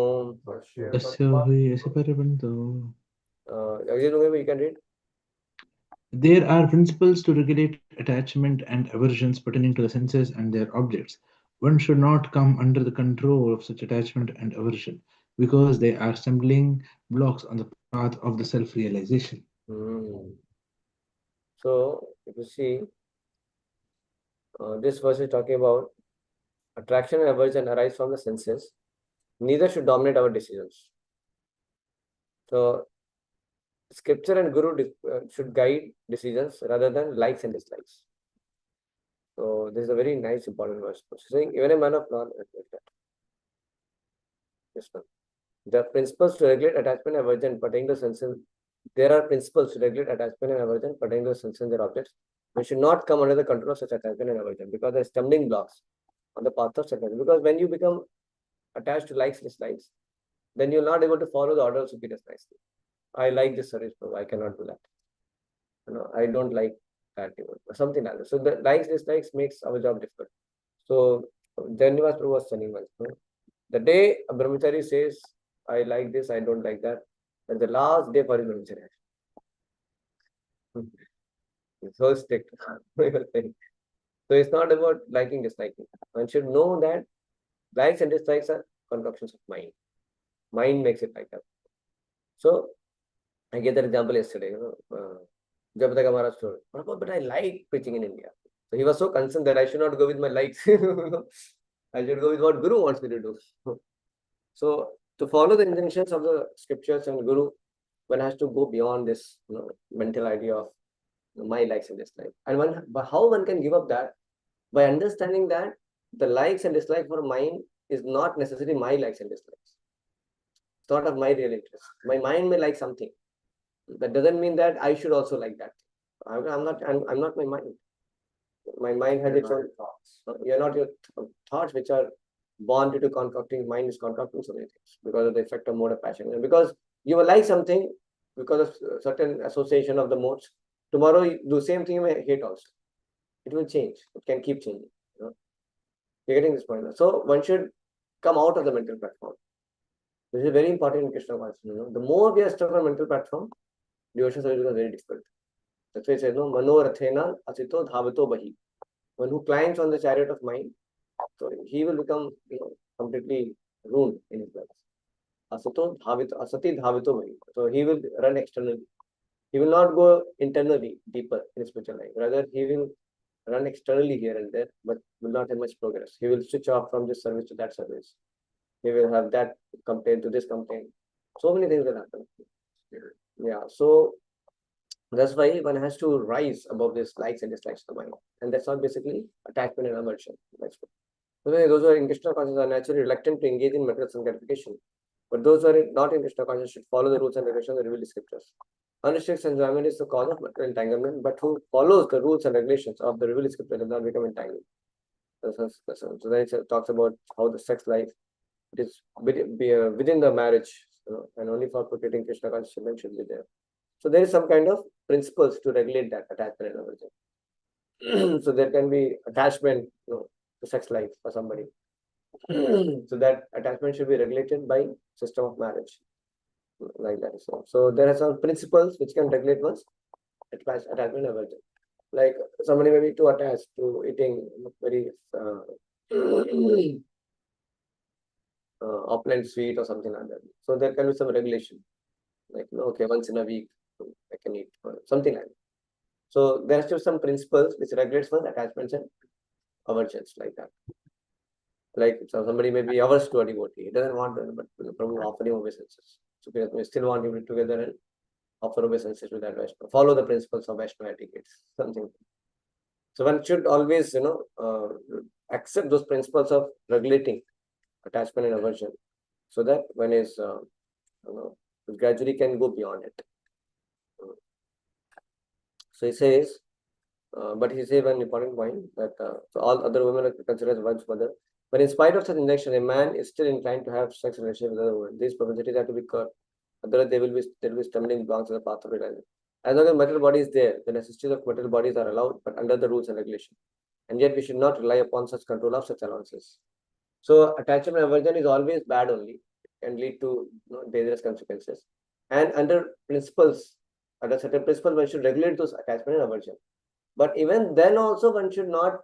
You can read. There are principles to regulate attachment and aversions pertaining to the senses and their objects. One should not come under the control of such attachment and aversion. because they are stumbling blocks on the path of the self-realization. So, if you see, this verse is talking about attraction and aversion arise from the senses. Neither should dominate our decisions. So, scripture and guru should guide decisions rather than likes and dislikes. So, this is a very nice, important verse. So saying, even a man of knowledge, this one. The principles to regulate attachment and aversion pertaining to senses. There are principles to regulate attachment and aversion pertaining to senses and their objects. We should not come under the control of such attachment and aversion because they are stumbling blocks on the path of separation. Because when you become attached to likes and dislikes, then you're not able to follow the order of superiors nicely. I like this service, bro. I cannot do that. I don't like that even, or something like that. So the likes dislikes makes our job difficult. So Janivas Prabhu was telling us, the day a brahmachari says, I like this, I don't like that, and the last day for his brahmacharya. It's so strict. So it's not about liking, disliking. One should know that likes and dislikes are concoctions of mind. Mind makes it like that. So I gave that example yesterday. Jabtaka Maharaj told, but I like preaching in India. So he was so concerned that I should not go with my likes. I should go with what Guru wants me to do. So to follow the injunctions of the scriptures and Guru, one has to go beyond this mental idea of my likes and dislikes. And but how one can give up that? By understanding that the likes and dislikes for mind is not necessarily my likes and dislikes. It's not of my real interest. My mind may like something. That doesn't mean that I should also like that. I'm not my mind. My mind has its own thoughts. You're not your thoughts which are born due to concocting. Mind is concocting so many things because of the effect of mode of passion. And because you will like something because of certain association of the modes, tomorrow you do the same thing you may hate also. It will change. It can keep changing. You're getting this point. So one should come out of the mental platform. This is very important in Krishna consciousness. The more we are stuck on mental platform, devotion service becomes very difficult. That's why it says, Mano Rathena Asito Dhavato Bahi. One who climbs on the chariot of mind, so he will become completely ruined in his life. Asito Dhavito, Asati Dhavito Bahi. So he will run externally. He will not go internally deeper in his spiritual life. Rather, he will run externally here and there, but will not have much progress. He will switch off from this service to that service. He will have that complaint to this complaint. So many things will happen. Yeah, so that's why one has to rise above this likes and dislikes of the mind. And that's not basically attachment and aversion. That's what. Those who are in Krishna consciousness are naturally reluctant to engage in material gratification. But those who are not in Krishna consciousness should follow the rules and regulations of the revealed scriptures. Unrestricted enjoyment is the cause of material entanglement, but who follows the rules and regulations of the revealed scripture does not become entangled. So then it talks about how the sex life is within the marriage, and only for procreating Krishna consciousness should be there. So there is some kind of principles to regulate that attachment and aversion. So there can be attachment to sex life for somebody. So that attachment should be regulated by system of marriage, like that. So there are some principles which can regulate one's attachment and aversion. Like somebody may be too attached to eating very opulent sweet or something like that. So there can be some regulation. Like, okay, once in a week I can eat or something like that. So there are still some principles which regulates one's attachments and aversions, like that. Like somebody may be averse to a devotee, he doesn't want to, but from offering obeisances. So we still want him together and offer obeisances to that Vaishnava. Follow the principles of Vaishnava etiquettes, something. So one should always, accept those principles of regulating attachment and aversion, so that one is, gradually can go beyond it. So he says, but he says one important point that so all other women are considered as wife's mother. But in spite of such injection, a man is still inclined to have sex relationship with other women. These propensities have to be curbed. Otherwise, there will be stumbling blocks on the path of realization. As long as material body is there, the necessities of material bodies are allowed, but under the rules and regulations. And yet, we should not rely upon such control of such allowances. So, attachment and aversion is always bad only. It can lead to dangerous consequences. And under principles, under certain principles, one should regulate those attachment and aversion. But even then also, one should not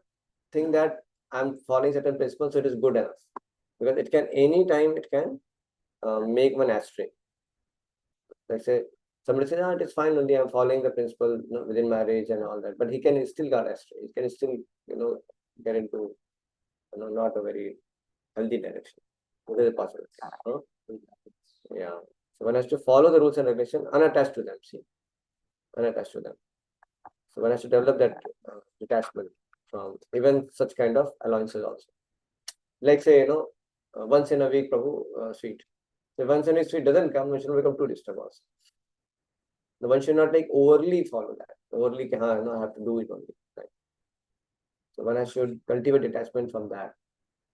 think that I'm following certain principles, so it is good enough. Because it can, anytime it can make one astray. Let's say somebody says, it is fine only, I'm following the principle within marriage and all that, but he can still get astray. He can still, get into, not a very healthy direction. What is the possibility? Huh? Yeah. So one has to follow the rules and regulations unattached to them. See, unattached to them. So one has to develop that detachment from even such kind of allowances also. Like say, once in a week, Prabhu, sweet. So once in a week sweet doesn't come, one should not become too disturbed also. The one should not overly follow that. Overly, I have to do it only. Right? So one should cultivate detachment from that.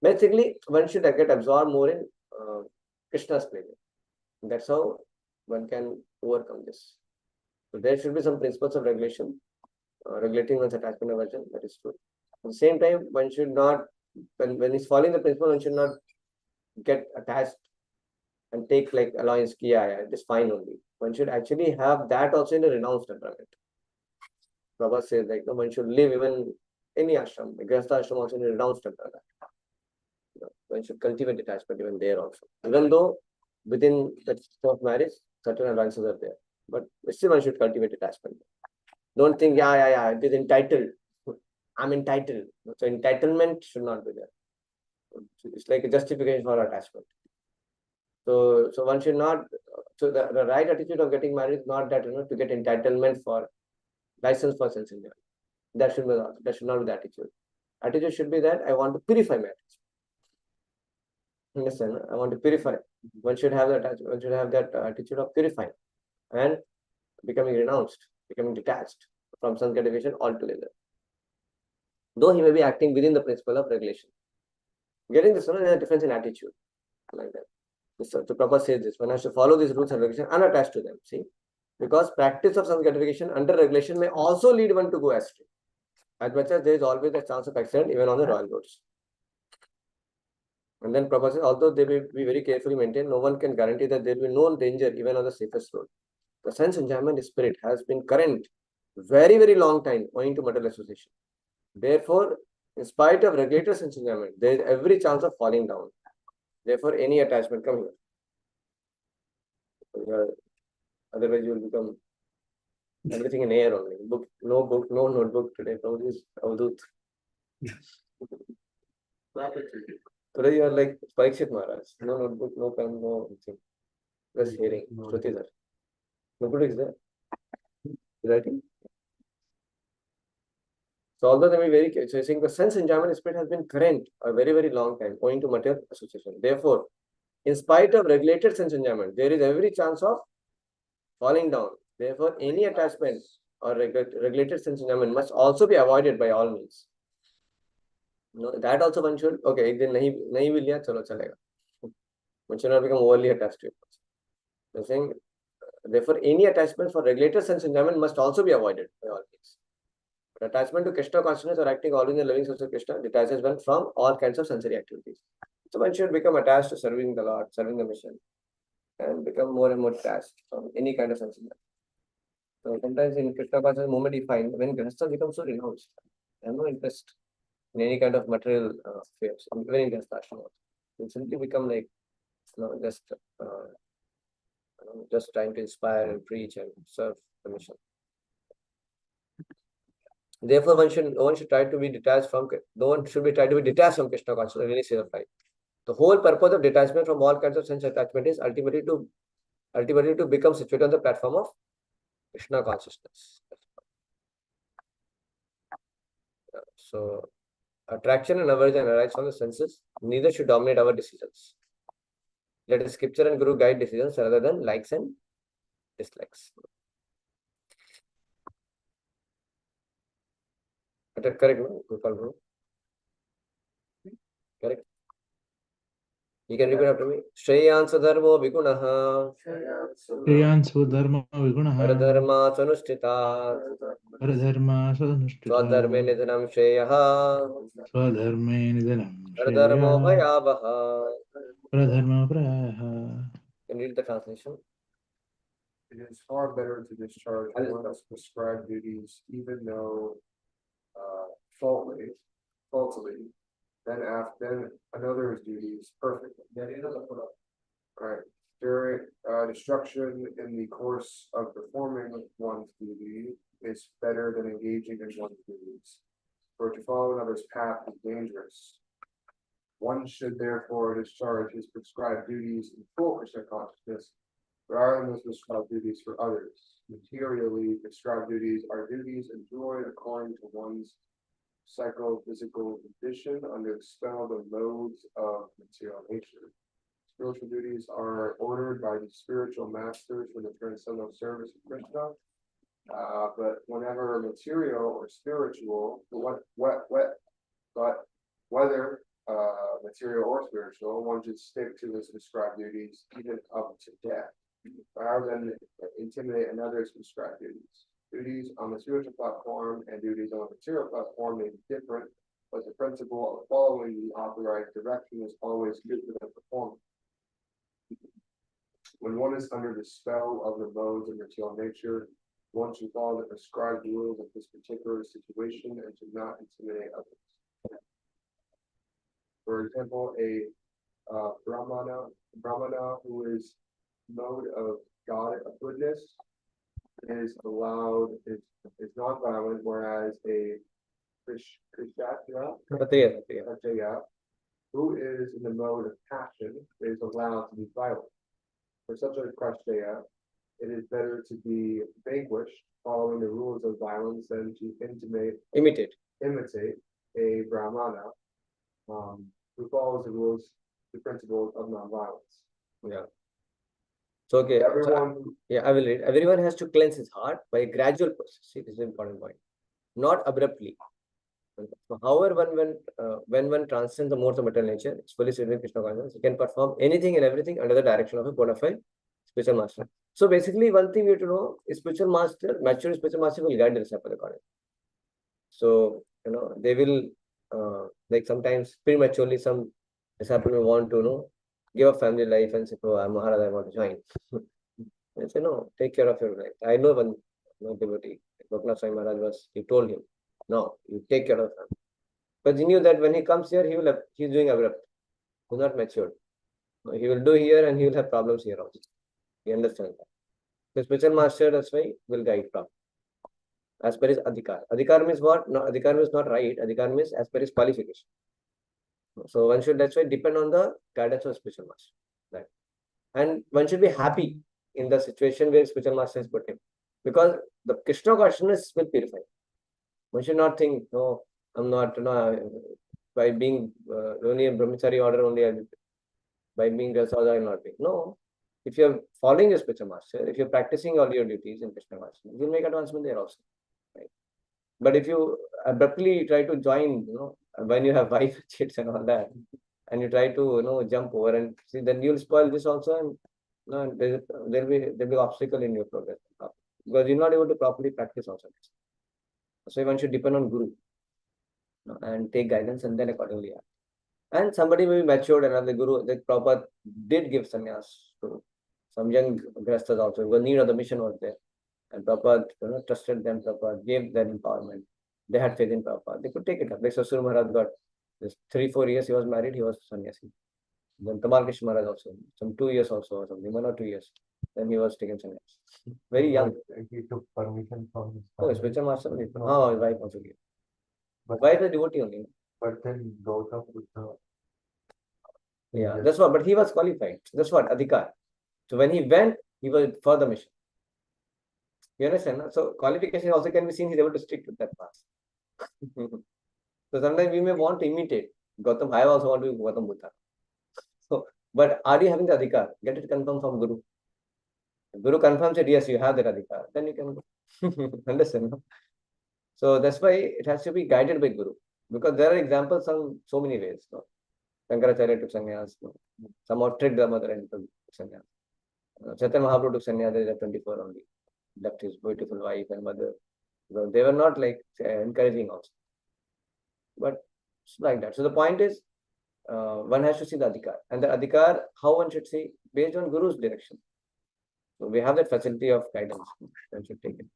Basically, one should get absorbed more in Krishna's pleasure. That's how one can overcome this. So there should be some principles of regulation, regulating one's attachment aversion. That is true. At the same time, one should not, when he's following the principle, one should not get attached and take allowance, it is fine only. One should actually have that also in a renounced temperament. Prabhupada says one should live even any ashram, Grihastha ashram also in a renounced temperament. One should cultivate detachment even there also. Even though within the system of marriage, certain allowances are there. But still one should cultivate detachment. Don't think, it is entitled. I'm entitled. So entitlement should not be there. It's like a justification for attachment. So one should not, so the right attitude of getting married is not that, to get entitlement for license for sense enjoyment. That should not be the attitude. Attitude should be that I want to purify my attitude. Understand? I want to purify. One should have that attitude. One should have that attitude of purifying and becoming renounced, becoming detached from sense gratification altogether. Though he may be acting within the principle of regulation. Getting this, there's a difference in attitude, like that. So Prabhupada says this, one has to follow these rules and regulations unattached to them. See, because practice of sense gratification under regulation may also lead one to go astray. As much as there is always a chance of accident, even on the royal roads. And then Prabhupada says, although they will be very carefully maintained, no one can guarantee that there will be no danger even on the safest road. The sense enjoyment spirit has been current very, very long time owing to material association. Therefore, in spite of regulated sense enjoyment, there is every chance of falling down. Therefore, any attachment, come here. Otherwise, you will become everything in air only. Book, no notebook today. Probably is Avadut. Today you are like Parikshit Maharaj. No notebook, no pen, no anything. Just hearing. Shruti there. Notebook is there. Writing. So although they may be very, so saying the sense enjoyment spirit has been current a very, very long time owing to material association. Therefore, in spite of regulated sense enjoyment, there is every chance of falling down. Therefore, any attachment or regulated sense enjoyment must also be avoided by all means. That also one should, okay, ek din nahi will liya, chalo chalega. One should not become overly attached to it. They're saying, therefore, any attachment for regulated sense enjoyment must also be avoided by all means. But attachment to Krishna consciousness or acting all in the living source of Krishna detaches one from all kinds of sensory activities. So one should become attached to serving the Lord, serving the mission, and become more and more detached from any kind of sense enjoyment. So sometimes in Krishna consciousness, moment you find when Grihastha becomes so renounced, they have no interest in any kind of material affairs, even in Grihastha ashram. They simply become like, just trying to inspire and preach and serve the mission. Therefore, no one should try to be detached from, no one should be trying to be detached from Krishna consciousness in any state of life. The whole purpose of detachment from all kinds of sense attachment is ultimately to become situated on the platform of Krishna consciousness. So, attraction and aversion arise from the senses. Neither should dominate our decisions. Let scripture and Guru guide decisions rather than likes and dislikes. Correct, no? Gopal Guru. Correct. You can repeat after me. Shreyan Swadharmo Vigunaha. Shreyan Swadharma Vigunaha. Paradharma Sanushtita. Paradharma Sanushtita. Swadharme Nidhanam Shreyaha. Swadharme Nidhanam Paradharmo Shreyaha. Bhayabaha. Paradharma Prayaha. Can you read the translation? It is far better to discharge one's prescribed duties, even though faultily, than another's duties perfectly. Right. destruction in the course of performing one's duty is better than engaging in one's duties. For to follow another's path is dangerous. One should therefore discharge his prescribed duties in full Krishna consciousness, rather than those prescribed duties for others. Materially, prescribed duties are duties enjoyed according to one's psychophysical condition under the spell of the modes of material nature. Spiritual duties are ordered by the spiritual masters for the transcendental service of Krishna. But whenever material or spiritual, but whether material or spiritual, one should stick to his prescribed duties even up to death, rather than intimidate another's prescribed duties. Duties on the spiritual platform and duties on the material platform may be different, but the principle of following the authorized direction is always good for the performer. When one is under the spell of the modes of material nature, one should follow the prescribed rules of this particular situation and should not intimidate others. For example, a Brahmana who is mode of God of goodness is allowed, is non-violent, whereas a Kshatriya who is in the mode of passion is allowed to be violent. For such a Kshatriya, it is better to be vanquished following the rules of violence than to imitate a Brahmana who follows the principles of non-violence. Yeah. So, okay. I will read. Everyone has to cleanse his heart by a gradual process. See, this is an important point. Not abruptly. So, however, when one transcends the modes of material nature, it's fully serving Krishna consciousness, he can perform anything and everything under the direction of a bona fide spiritual master. So basically, one thing we have to know is spiritual master, mature spiritual master will guide the disciple accordingly. So, they will, like sometimes prematurely, some disciple will want to, give up family life and say, oh, I'm Maharaj, I want to join. I say, no, take care of your life. I know one devotee, Loknath Swami Maharaj he told him, no, you take care of him. But he knew that when he comes here, he's doing abrupt. He's not matured. He will do here and he will have problems here also. He understands that. The spiritual master, that's why, will guide from. As per his adhikar. Adhikar means what? No, adhikar means not right. Adhikar means as per his qualification. So one should, that's why, depend on the guidance of spiritual master. Right? And one should be happy in the situation where spiritual master has put him. Because the Krishna consciousness will purify. One should not think, no, I'm not, by being only a brahmachari order only, by being Rasada, I will not be. No. If you're following your spiritual master, if you're practicing all your duties in Krishna consciousness, you'll make advancement there also. Right? But if you abruptly try to join, when you have wife, kids and all that, and you try to, jump over and see, then you'll spoil this also, and there'll be obstacle in your progress. Because you're not able to properly practice also. So one should depend on Guru and take guidance and then accordingly act. And somebody may be matured, and the Guru, the Prabhupada did give sannyas to some young grastas also. The need of the mission was there. And Prabhupada trusted them, Prabhupada gave them empowerment. They had faith in Prabhupada. They could take it up. Like Shastri Maharaj got this 3-4 years he was married, he was sannyasi. Then Tamal Krishna Maharaj also, some 2 years also, or something, 1 or 2 years. Then he was taken sannyas. Very young. He took permission from his Oh, family. spiritual master. Oh, his wife also gave. But wife is devotee only. But then Gautam Buddha. Yeah, that's what. But he was qualified. That's what adhikar. So when he went, he was for the mission. You understand? No? So qualification also can be seen. He's able to stick to that path. So sometimes we may want to imitate Gautam. I also want to be Gautam Buddha. So, but are you having the adhikar? Get it confirmed from Guru. If Guru confirms it, yes, you have that adhikar. Then you can go. Understand? No? So that's why it has to be guided by Guru. Because there are examples on so many ways. No? Shankaracharya took sannyas. No? Somehow tricked the mother and took sannyas. Chaitanya Mahaprabhu took sannyas at 24 only. Left his beautiful wife and mother. So they were not like encouraging also. But it's like that. So the point is, one has to see the adhikar. And the adhikar, how one should see, based on Guru's direction. So we have that facility of guidance. One should take it.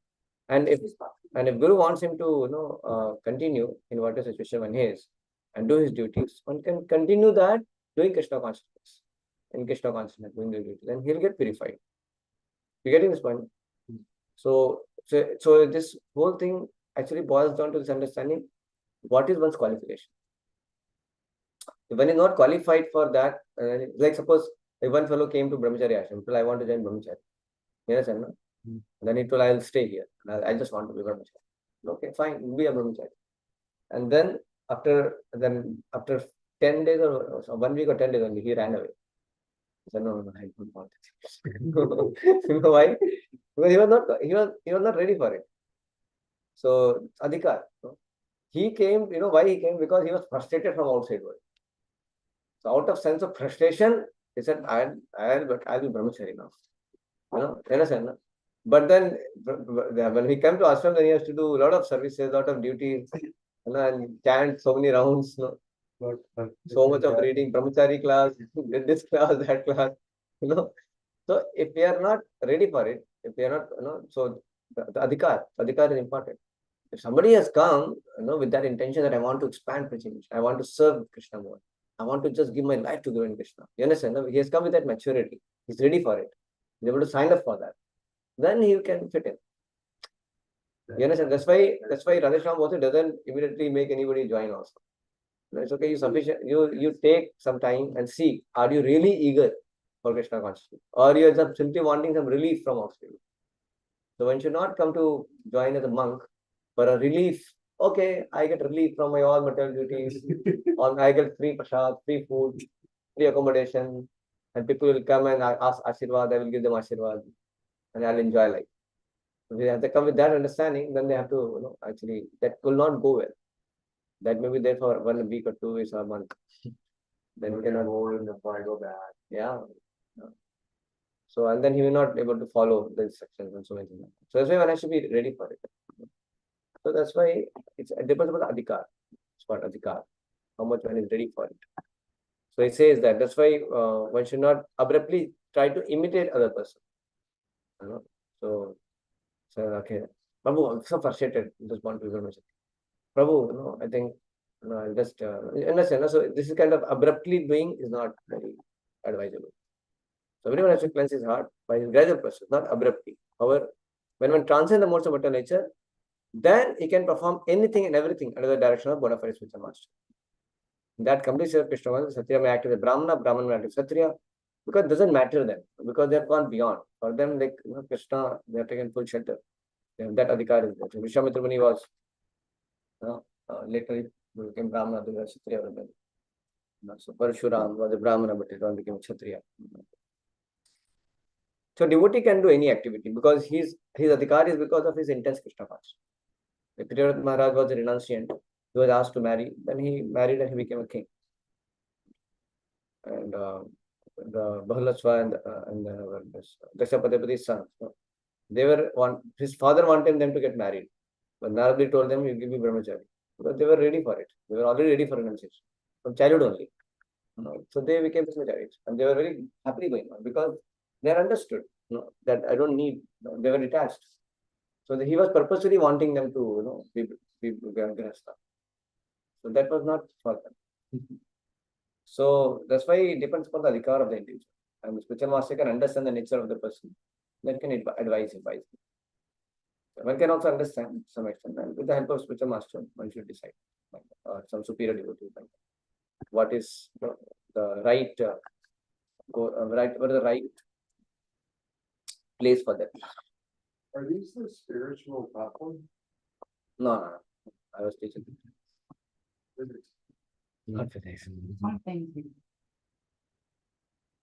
And if Guru wants him to continue in whatever situation one is and do his duties, one can continue that doing Krishna consciousness. In Krishna consciousness, doing the duties, and he'll get purified. You getting this point? So this whole thing actually boils down to this understanding: what is one's qualification? If one is not qualified for that, like suppose if one fellow came to Brahmacharya ashram, told I want to join Brahmacharya. Yes, no? Then he told I'll stay here. I just want to be Brahmacharya. Okay, fine, be a Brahmacharya. And then after 10 days or 1 week or 10 days only, he ran away. He said, no, I don't want it. You know why? Because he was not ready for it. So Adhikar, he came, why he came? Because he was frustrated from outside world. So out of sense of frustration, he said, I'll be Brahmachari now. You understand? No? But then when he came to ashram, then he has to do a lot of services, a lot of duties, and chant so many rounds, so much of reading, Brahmachari class, this class, that class, So if we are not ready for it, if we are not, so the adhikar is important. If somebody has come, with that intention that I want to expand preaching, I want to serve Krishna more, I want to just give my life to Guru Krishna. You understand? No? He has come with that maturity. He's ready for it. He's able to sign up for that. Then he can fit in. You understand? That's why Radhesham also doesn't immediately make anybody join also. It's okay. You take some time and see, are you really eager for Krishna consciousness, or you're just simply wanting some relief from outside? So one should not come to join as a monk for a relief. Okay, I get relief from my all material duties, or I get free prasad, free food, free accommodation, and people will come and ask Ashirwad, I will give them Ashirwad, and I'll enjoy life. If they have to come with that understanding, then they have to, actually, that will not go well. That may be there for 1 week or 2 weeks or a month. Then you cannot go in the I go back. Yeah. So, and then he will not able to follow the instructions and so many things. So that's why one has to be ready for it. So that's why it depends upon the adhikar. It's called adhikar. How much one is ready for it. So it says that that's why one should not abruptly try to imitate other person. So okay, Prabhu, I'm so frustrated. Just want to information. Prabhu, I think I'll just understand. So this is kind of abruptly doing is not very advisable. So everyone has to cleanse his heart by his gradual process, not abruptly. However, when one transcends the modes of material nature, then he can perform anything and everything under the direction of bona fide spiritual master. That completes your Krishna consciousness. Satriya may act as a Brahmana, Brahmana may act as Satriya, because it doesn't matter them, because they have gone beyond. For them, like Krishna, they have taken full shelter. That adhikar is there. So Vishwamitra Muni was later became Brahmana, they were Kshatriya. So Parshuram was a Brahmana, but it became Kshatriya. So devotee can do any activity because his adhikar is because of his intense Krishna consciousness. If Prithviraj Maharaj was a renunciant, he was asked to marry, then he married and he became a king. And the Bahulaswa and Dashapadepadi's son, his father wanted them to get married. But Naradi told them, you give me brahmachari. Because they were ready for it. They were already ready for renunciation. From childhood only. So they became brahmacharis. And they were very happily going on because they are understood that I don't need, they were detached. So he was purposely wanting them to, be grahastha. So that was not for them. So that's why it depends upon the adhikar of the individual. And the spiritual master can understand the nature of the person, then can advise him wisely. One can also understand to some extent, and with the help of spiritual master, one should decide, some superior devotee, what is the right, what is the right place for them. Are these the spiritual platform? No. I was teaching. Not physics.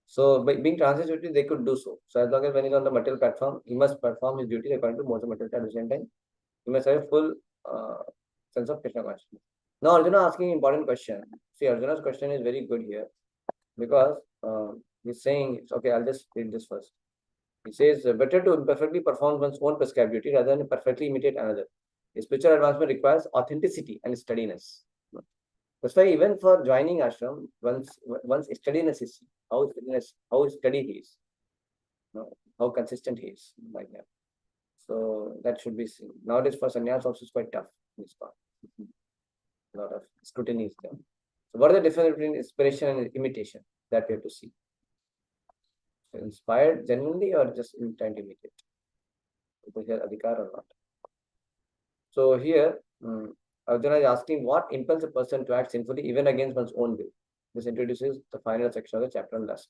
So by being transitive, they could do so. So as long as when he's on the material platform, he must perform his duty according to modes of material at the same time. He must have a full sense of Krishna consciousness. Now Arjuna asking an important question. See, Arjuna's question is very good here because he's saying, okay, I'll just read this first. He says, better to imperfectly perform one's own prescribed duty rather than perfectly imitate another. A spiritual advancement requires authenticity and steadiness. That's why even for joining ashram, once steadiness is how steady he is, how consistent he is, like that. So that should be seen. Nowadays for sannyas also is quite tough in this part. A lot of scrutiny is there. So what are the difference between inspiration and imitation? That we have to see. inspired genuinely or just trying to imitate? Because here adhikar or not. So here, Arjuna is asking what impels a person to act sinfully even against one's own will. This introduces the final section of the chapter on lust.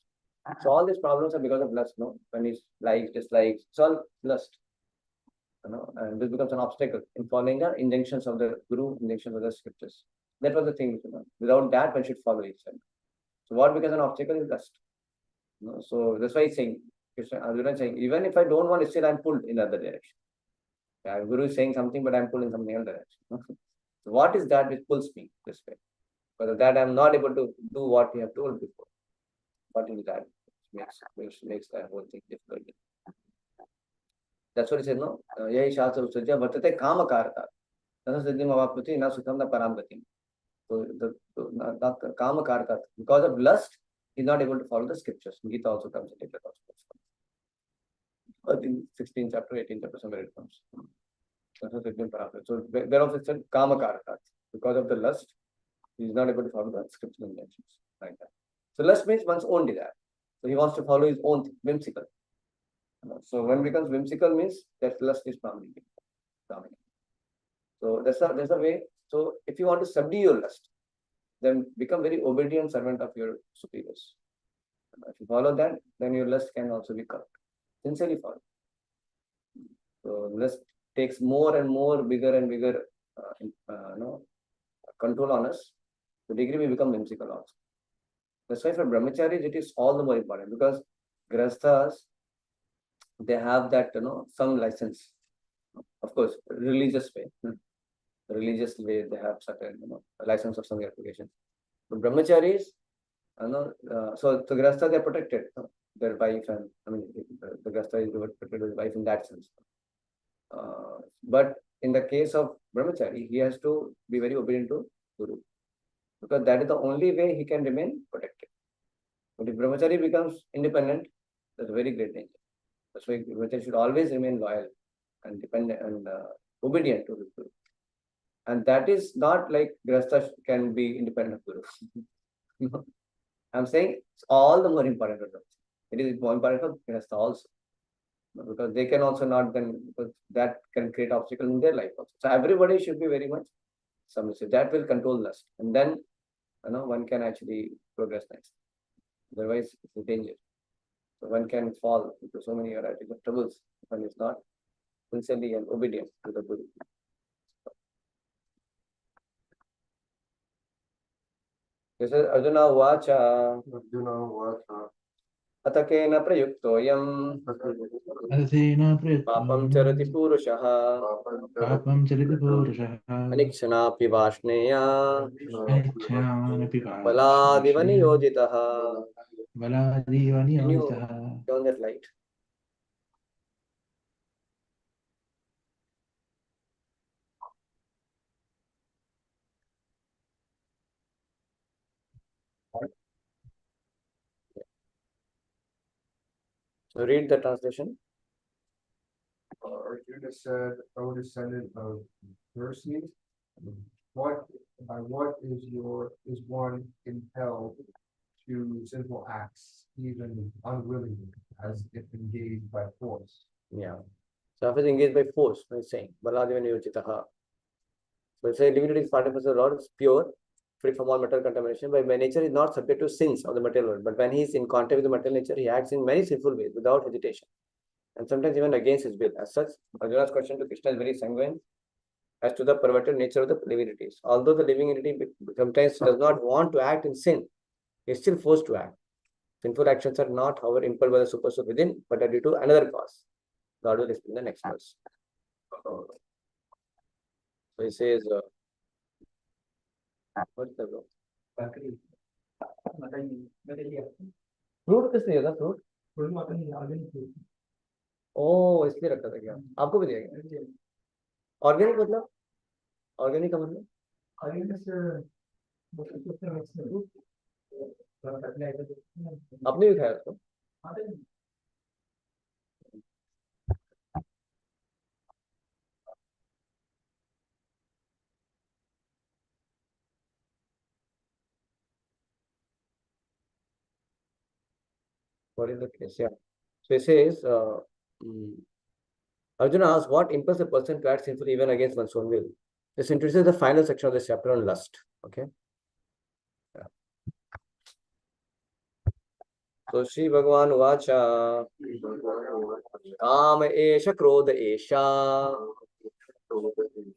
So all these problems are because of lust, no? When he likes, dislikes, it's all lust. And this becomes an obstacle in following the injunctions of the Guru, injunctions of the scriptures. That was the thing, Without that, one should follow each other. So what becomes an obstacle is lust. So that's why he's saying, Arjuna is saying, even if I don't want, still I'm pulled in the other direction. Yeah, Guru is saying something, but I'm pulled in something else direction. So what is that which pulls me this way? Because that I'm not able to do what we have told before. What is that which makes that whole thing difficult? That's what he said, no? Yahi shastra usajya vartate kama karata. Tana siddhim avapnuti na sukham na param gatim. So not kama karata. Because of lust, he's not able to follow the scriptures. Gita also comes in later also. I think 16th chapter, 18th chapter, somewhere it comes. So there also it said kama karata. Because of the lust, he is not able to follow the scriptural injunctions like that. So lust means one's own desire. So he wants to follow his own whimsical. So when it becomes whimsical means that lust is dominant. So that's a way. So if you want to subdue your lust, then become very obedient servant of your superiors. If you follow that, then your lust can also be curbed. Sincerely follow. So lust takes more and more bigger and bigger control on us. The degree we become whimsical also. That's why for brahmacharis it is all the more important, because grasthas, they have that some license, of course, religious way. Religious way they have certain license of some application. But brahmacharis, so the grastha, they are protected. Their wife, and the grastha is protected his wife in that sense. But in the case of brahmachari, he has to be very obedient to Guru, because that is the only way he can remain protected. But if brahmachari becomes independent, that's a very great danger. That's why brahmachari should always remain loyal and dependent and obedient to his Guru. And that is not like grastha can be independent of Guru. I'm saying it's all the more important for them. It is more important for grastha also, because they can also not then, because that can create obstacles in their life also. So everybody should be very much submissive. That will control lust, and then one can actually progress next. Otherwise, it's a danger. So one can fall into so many varieties of troubles if one is not sincerely and obedient to the Guru. This is Arjuna Vacha. Atakena prayuktoyam Adhena papam charati purushaha papam chariti purushah anikshanapi vashneya Anichanapi baladivani yojitaha. Baladivani Can you yojitaha. turn that light? So read the translation. Arjuna said, O descendant of Mercy, what is one impelled to sinful acts, even unwillingly, as if engaged by force? Yeah. So if it's engaged by force, it's saying baladivani yojitaha. So it's saying divinity is part of the Lord, is pure, free from all material contamination, but by nature is not subject to sins of the material world. But when he is in contact with the material nature, he acts in many sinful ways without hesitation, and sometimes even against his will. As such, Arjuna's question to Krishna is very sanguine as to the perverted nature of the living entities. Although the living entity sometimes does not want to act in sin, he is still forced to act. Sinful actions are not, however, impelled by the super soul within, but are due to another cause. God will explain the next verse. So he says, what's the word? Fruit किस लिए था fruit? ओ इसलिए रखा था क्या? आपको भी दिया गया? ऑर्गेनिक मतलब? ऑर्गेनिक का मतलब? आपने भी खाया उसको? What is the case? Yeah. So it says, Arjuna asks, what impels a person to act sinfully even against one's own will? This introduces the final section of this chapter on lust. Okay. Yeah. So Shri Bhagavan Vacha Kam Esha Krodha Esha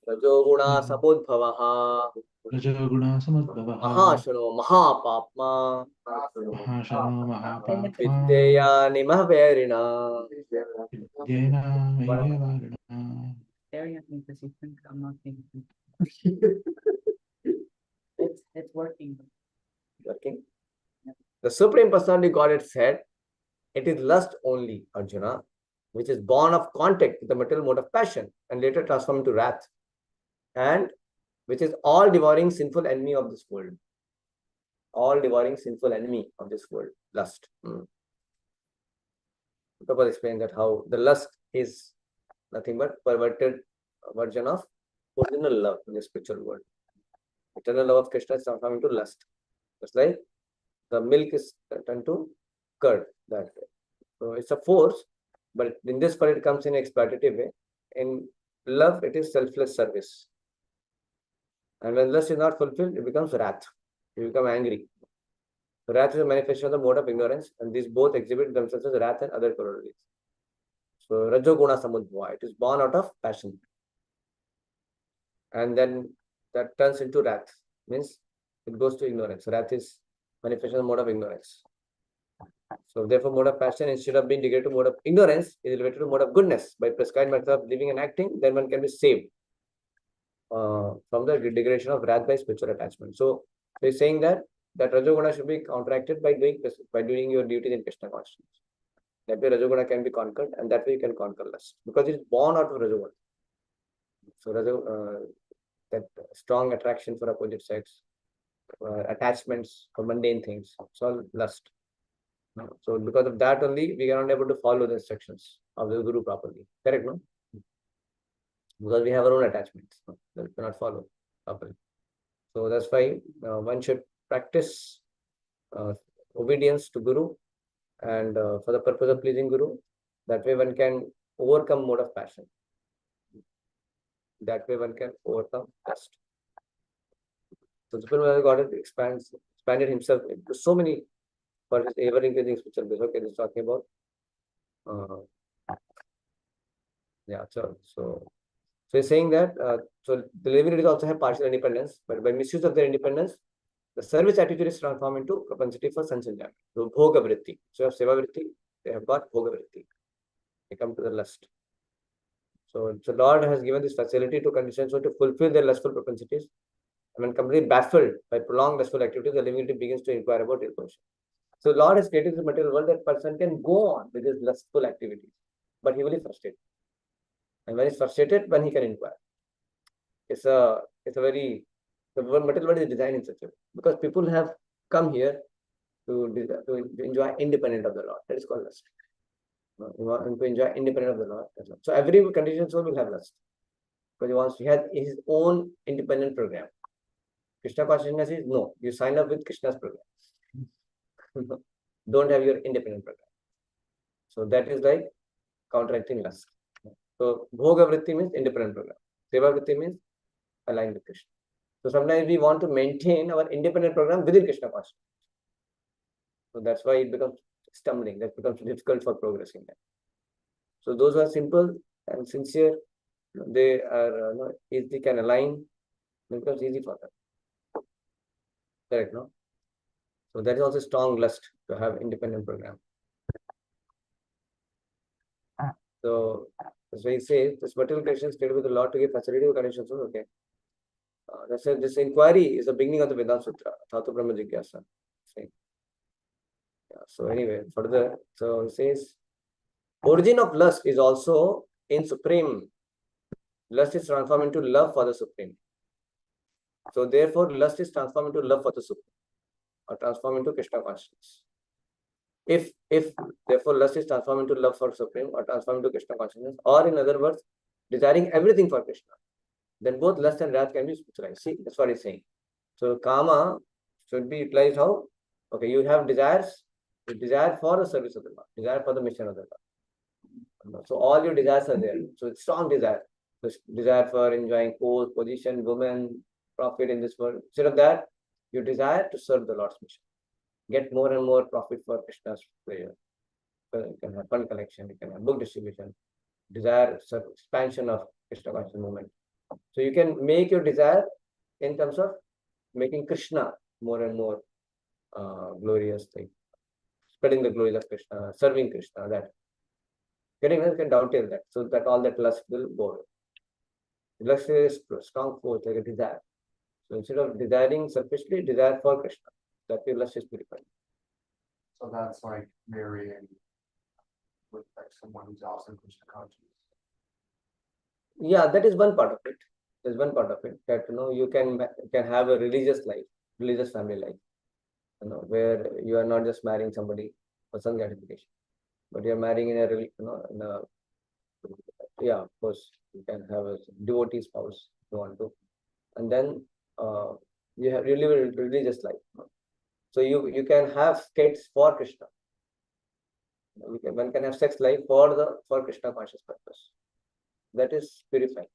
Rajo Guna Samudbhavaha Rajaguna samadbhavaha Mahashano Mahapapma mahashano mahapapma Vidya Nimahverina. vidyena meyavarna. Staring at me because you think I'm not thinking. It's working. Working. The Supreme Personality Godhead said, it is lust only, Arjuna, which is born of contact with the material mode of passion and later transformed into wrath, and which is all devouring sinful enemy of this world. All devouring sinful enemy of this world, lust. Prabhupada explained that how the lust is nothing but perverted version of original love in the spiritual world. Eternal love of Krishna is transformed into lust. Just like the milk is turned to curd that way. So it's a force, but in this part it comes in an exploitative way. In love, it is selfless service. And when lust is not fulfilled, it becomes wrath. You become angry. So wrath is a manifestation of the mode of ignorance, and these both exhibit themselves as wrath and other corollaries. So Rajoguna Samudbhava, it is born out of passion. And then that turns into wrath, means it goes to ignorance. Wrath is manifestation of mode of ignorance. So therefore, mode of passion, instead of being degraded to mode of ignorance, is related to mode of goodness. By prescribed method of living and acting, then one can be saved from the degradation of wrath by spiritual attachment. So he's saying that Rajoguna should be counteracted by doing your duties in Krishna consciousness. That way Rajoguna can be conquered, and that way you can conquer lust, because it is born out of Rajoguna. So that strong attraction for opposite sex, attachments for mundane things, it's all lust. So because of that only, we are not able to follow the instructions of the Guru properly. Correct, no? Because we have our own attachments that we cannot follow properly. So that's why one should practice obedience to Guru, and for the purpose of pleasing Guru. That way one can overcome mode of passion. That way one can overcome lust. So the Supreme Godhead expanded himself into so many for his ever-increasing spiritual bliss. Okay, this is talking about so he's saying that so the living entities also have partial independence, but by misuse of their independence, the service attitude is transformed into propensity for sense enjoyment. So bhoga vritti. So you have seva vritti, they have got bhoga vritti. They come to the lust. So Lord has given this facility to conditions to fulfill their lustful propensities. And when completely baffled by prolonged lustful activities, the living entity begins to inquire about ill portion. So Lord has created the material world that person can go on with his lustful activities, but he will be frustrated. And when he's frustrated, then he can inquire. It's a very, the material world is designed in such a way, because people have come here to enjoy independent of the Lord. That is called lust. You want to enjoy independent of the Lord. So every conditioned soul will have lust, because he has his own independent program. Krishna consciousness is no, you sign up with Krishna's program. Don't have your independent program. So that is like counteracting lust. So bhoga vritti means independent program. Seva vritti means aligned with Krishna. So sometimes we want to maintain our independent program within Krishna consciousness. So that's why it becomes stumbling. That becomes difficult for progressing. So those who are simple and sincere, they are easily can align. It becomes easy for them. Correct, no? So that is also strong lust to have independent program. So that's why he says this material creation is created with the Lord to give facility to conditions. Okay. That's why this inquiry is the beginning of the Vedanta Sutra, Thatu Brahma Jigyasa. Yeah, so anyway, further, so he says, origin of lust is also in Supreme. Lust is transformed into love for the Supreme. So therefore, lust is transformed into love for the Supreme, or transformed into Krishna consciousness. If therefore lust is transformed into love for Supreme or transformed into Krishna consciousness, or in other words, desiring everything for Krishna, then both lust and wrath can be spiritualized. See, that's what he's saying. So kama should be utilized how? Okay, you have desires You desire for the service of the Lord, desire for the mission of the Lord. So all your desires are there. So it's strong desire. So desire for enjoying post, position, women, profit in this world. Instead of that, you desire to serve the Lord's mission. Get more and more profit for Krishna's pleasure. You can have fund collection, you can have book distribution, desire expansion of Krishna conscious movement. So you can make your desire in terms of making Krishna more and more glorious thing, spreading the glories of Krishna, serving Krishna. That getting that can dovetail that, so that all that lust will go away. Lust is strong force like a desire. So instead of desiring selfishly, desire for Krishna. That way lust is purified. So that's like marrying with like someone who's also Krishna conscious. Yeah, that is one part of it. There's one part of it that you can have a religious life, religious family life, where you are not just marrying somebody for some gratification, but you are marrying in a yeah, of course you can have a devotee spouse if you want to, and then you have live a religious life. So you can have kids for Krishna. One can have sex life for Krishna conscious purpose. That is purifying.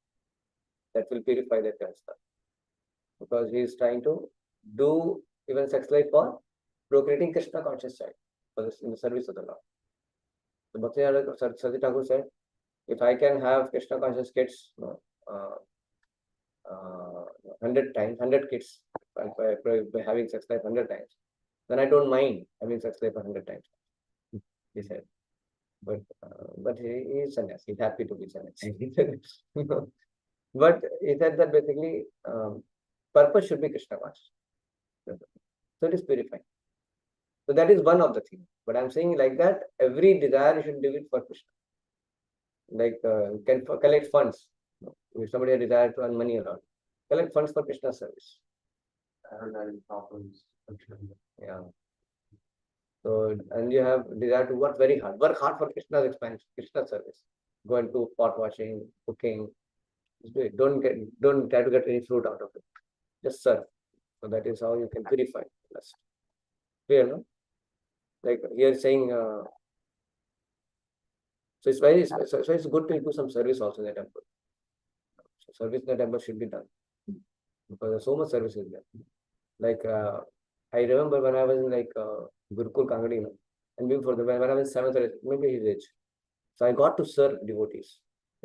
That will purify that kind of stuff. Because he is trying to do even sex life for procreating Krishna conscious child for this in the service of the Lord. So Bhakti Sarji Thakur said, if I can have Krishna conscious kids 100 times, 100 kids by having sex life 100 times, then I don't mind having sex life 100 times. He said. But he is sannyasi. He's happy to be sannyasi. But he said that basically purpose should be Krishna conscious. So it is purifying. So that is one of the things. But I'm saying like that, every desire you should do it for Krishna. Like can collect funds. If somebody has desire to earn money a lot, collect funds for Krishna service. I heard that in problems. Yeah. So and you have desire to work very hard. Work hard for Krishna's expansion, Krishna service. Go and do pot washing, cooking. Just do it. Don't try to get any fruit out of it. Just serve. So that is how you can purify lust. Clear, no? Like here saying so it's very so it's good to do some service also in the temple. So service in the temple should be done. Because there's so much service is there. Like I remember when I was in like Gurukul Kangadi, and before that, when I was 7th or 8th, maybe his age. So I got to serve devotees,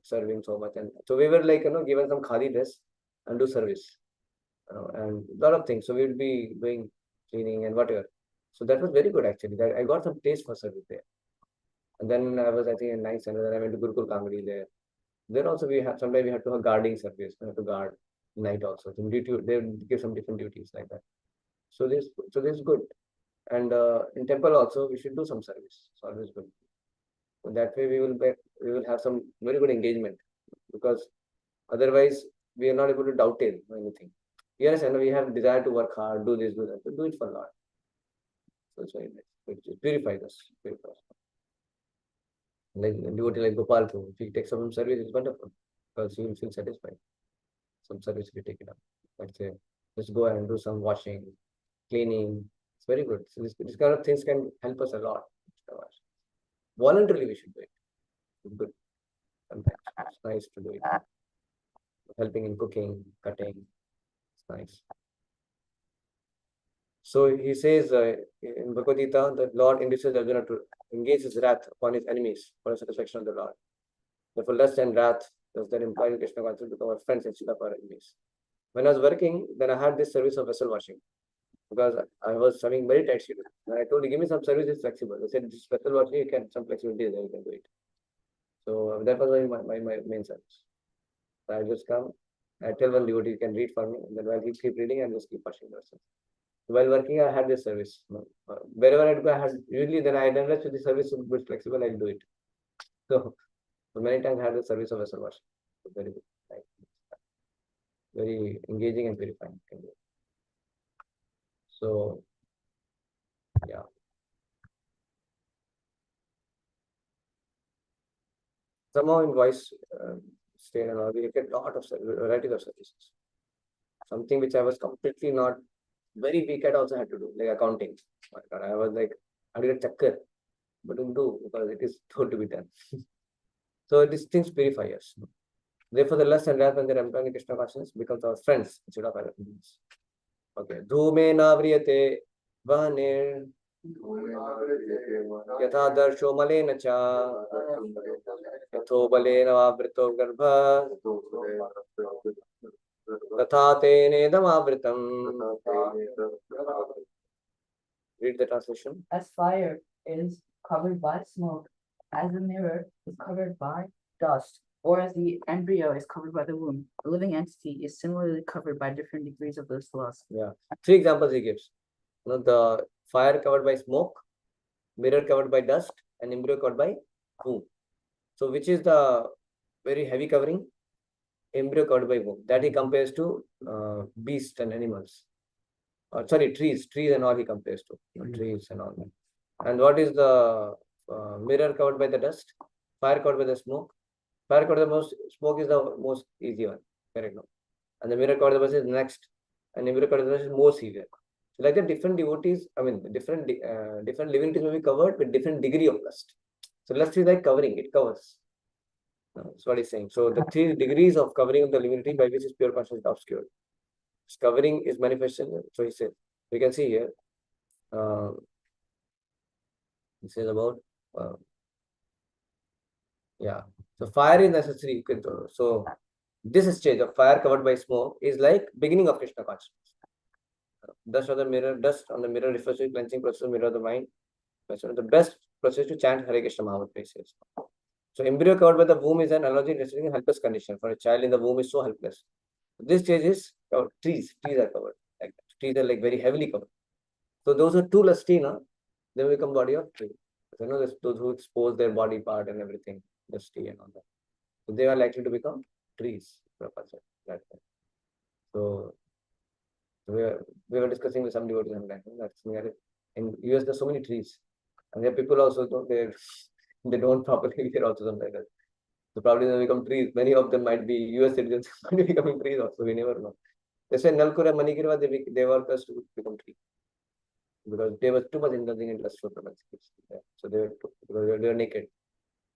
serving so much. And so we were like, given some khadi dress and do service. And a lot of things. So we would be doing cleaning and whatever. So that was very good actually. That I got some taste for service there. And then I was, I think, in 9th standard, then I went to Gurukul Kangadi there. Then also sometimes we had to have guarding service. We had to guard night also. Some duty, they would give some different duties like that. So this is good. And in temple also we should do some service. It's always good. So that way we will have some very good engagement, because otherwise we are not able to dovetail anything. Yes, and we have desire to work hard, do this, do that. So do it for Lord. So it's very nice. It purifies us. Like devotee like Gopal, if he takes some service, it's wonderful, because he will feel satisfied. Some service we take it up. Let's say, let's go and do some washing, cleaning. It's very good. So this kind of things can help us a lot. Voluntarily we should do it. It's good. Sometimes it's nice to do it. Helping in cooking, cutting. It's nice. So he says in Bhagavad Gita that Lord induces Arjuna to engage his wrath upon his enemies for the satisfaction of the Lord. Therefore, lust and wrath, does that imply in Krishna consciousness, become our friends instead of our enemies. When I was working, then I had this service of vessel washing, because I was having very tight schedule. And I told you, give me some service, it's flexible. They said, this vessel washing, you can some flexibility there, you can do it. So that was my main service. So I just come, I tell one devotee, you can read for me, and then while he keep reading, I just keep washing the vessel. While working, I had this service. Wherever I go, I had usually then I realized with the service is bit flexible, I'll do it. So many times I had the service of vessel washing. So very good. Right. Very engaging and purifying. So yeah. Somehow in voice state and all, we get a lot of varieties of services. Something which I was completely not very weak at also had to do, like accounting. My God, I was like, I'll get chakkar, but don't do because it is told to be done. So these things purify us. Therefore, the lust and wrath when they're employing Krishna consciousness becomes our friends instead of our enemies. Okay. Dhume navriyate vanir yatha darsho malena cha yatho balena avrito garbha tatha tene damavritam. Read the translation. As fire is covered by smoke, as the mirror is covered by dust, or as the embryo is covered by the womb, a living entity is similarly covered by different degrees of this lust. Yeah. 3 examples he gives. The fire covered by smoke, mirror covered by dust, and embryo covered by womb. So which is the very heavy covering? Embryo covered by womb. That he compares to beasts and animals. Sorry, trees and all he compares to. Trees and all that. And what is the mirror covered by the dust? Fire covered by the smoke. Fire covered by the most smoke is the most easy one. Correct, no? And the mirror covered by the dust is next. And embryo covered by the dust is more severe. So like the different devotees, different living entities may be covered with different degree of lust. So lust is like covering, it covers. That's what he's saying. So the 3 degrees of covering of the living entity by which is pure consciousness is obscured. Covering is manifestation. So he said, we can see here. He says about so fire is necessary. So this stage of fire covered by smoke is like beginning of Krishna consciousness. Dust on the mirror refers to cleansing process of mirror of the mind. So the best process to chant Hare Krishna Mahamantra says. So embryo covered by the womb is an analogy representing a helpless condition. For a child in the womb is so helpless. This stage is covered. Trees are covered. Like that. Trees are like very heavily covered. So those who are too lusty, they will become body of tree. So, those who expose their body part and everything, lusty and all that. So they are likely to become trees. So we were discussing with some devotees on that. In US there's so many trees. And there are people also they don't properly hear also something like that. So probably they become trees. Many of them might be US citizens, might be becoming trees also. We never know. They say Nalkura, Manikirva, they were first to become trees. Because they were too much indulging in lustful propensities. Yeah. So they were naked,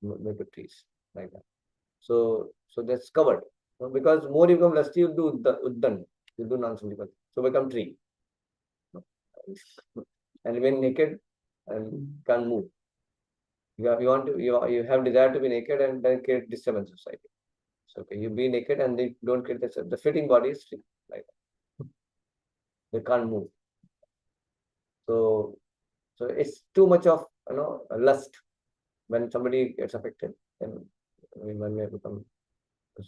made to trees like that. So that's covered. Because more you become lusty, you'll do uddan, you'll do nonsensical. So become tree. And remain naked and can't move. You have desire to be naked and then create disturbance in society. So okay, you be naked and they don't create the fitting body is tree like that. They can't move. So it's too much of lust when somebody gets affected. Then one may become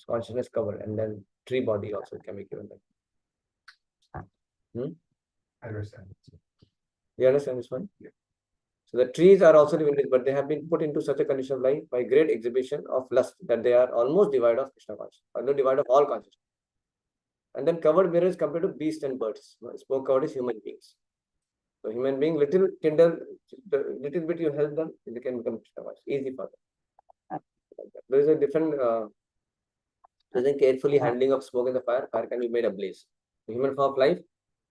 consciousness covered, and then tree body also can be given. I understand. You understand this one? Yeah. So the trees are also living, but they have been put into such a condition of life by great exhibition of lust that they are almost devoid of Krishna consciousness, or no devoid of all consciousness. And then covered mirrors compared to beasts and birds. Smoke covered is human beings. So human being, little kindle, little bit you help them, they can become Krishna conscious. Easy for them. There is a different carefully handling of smoke in the fire. Fire can be made ablaze. The human form of life,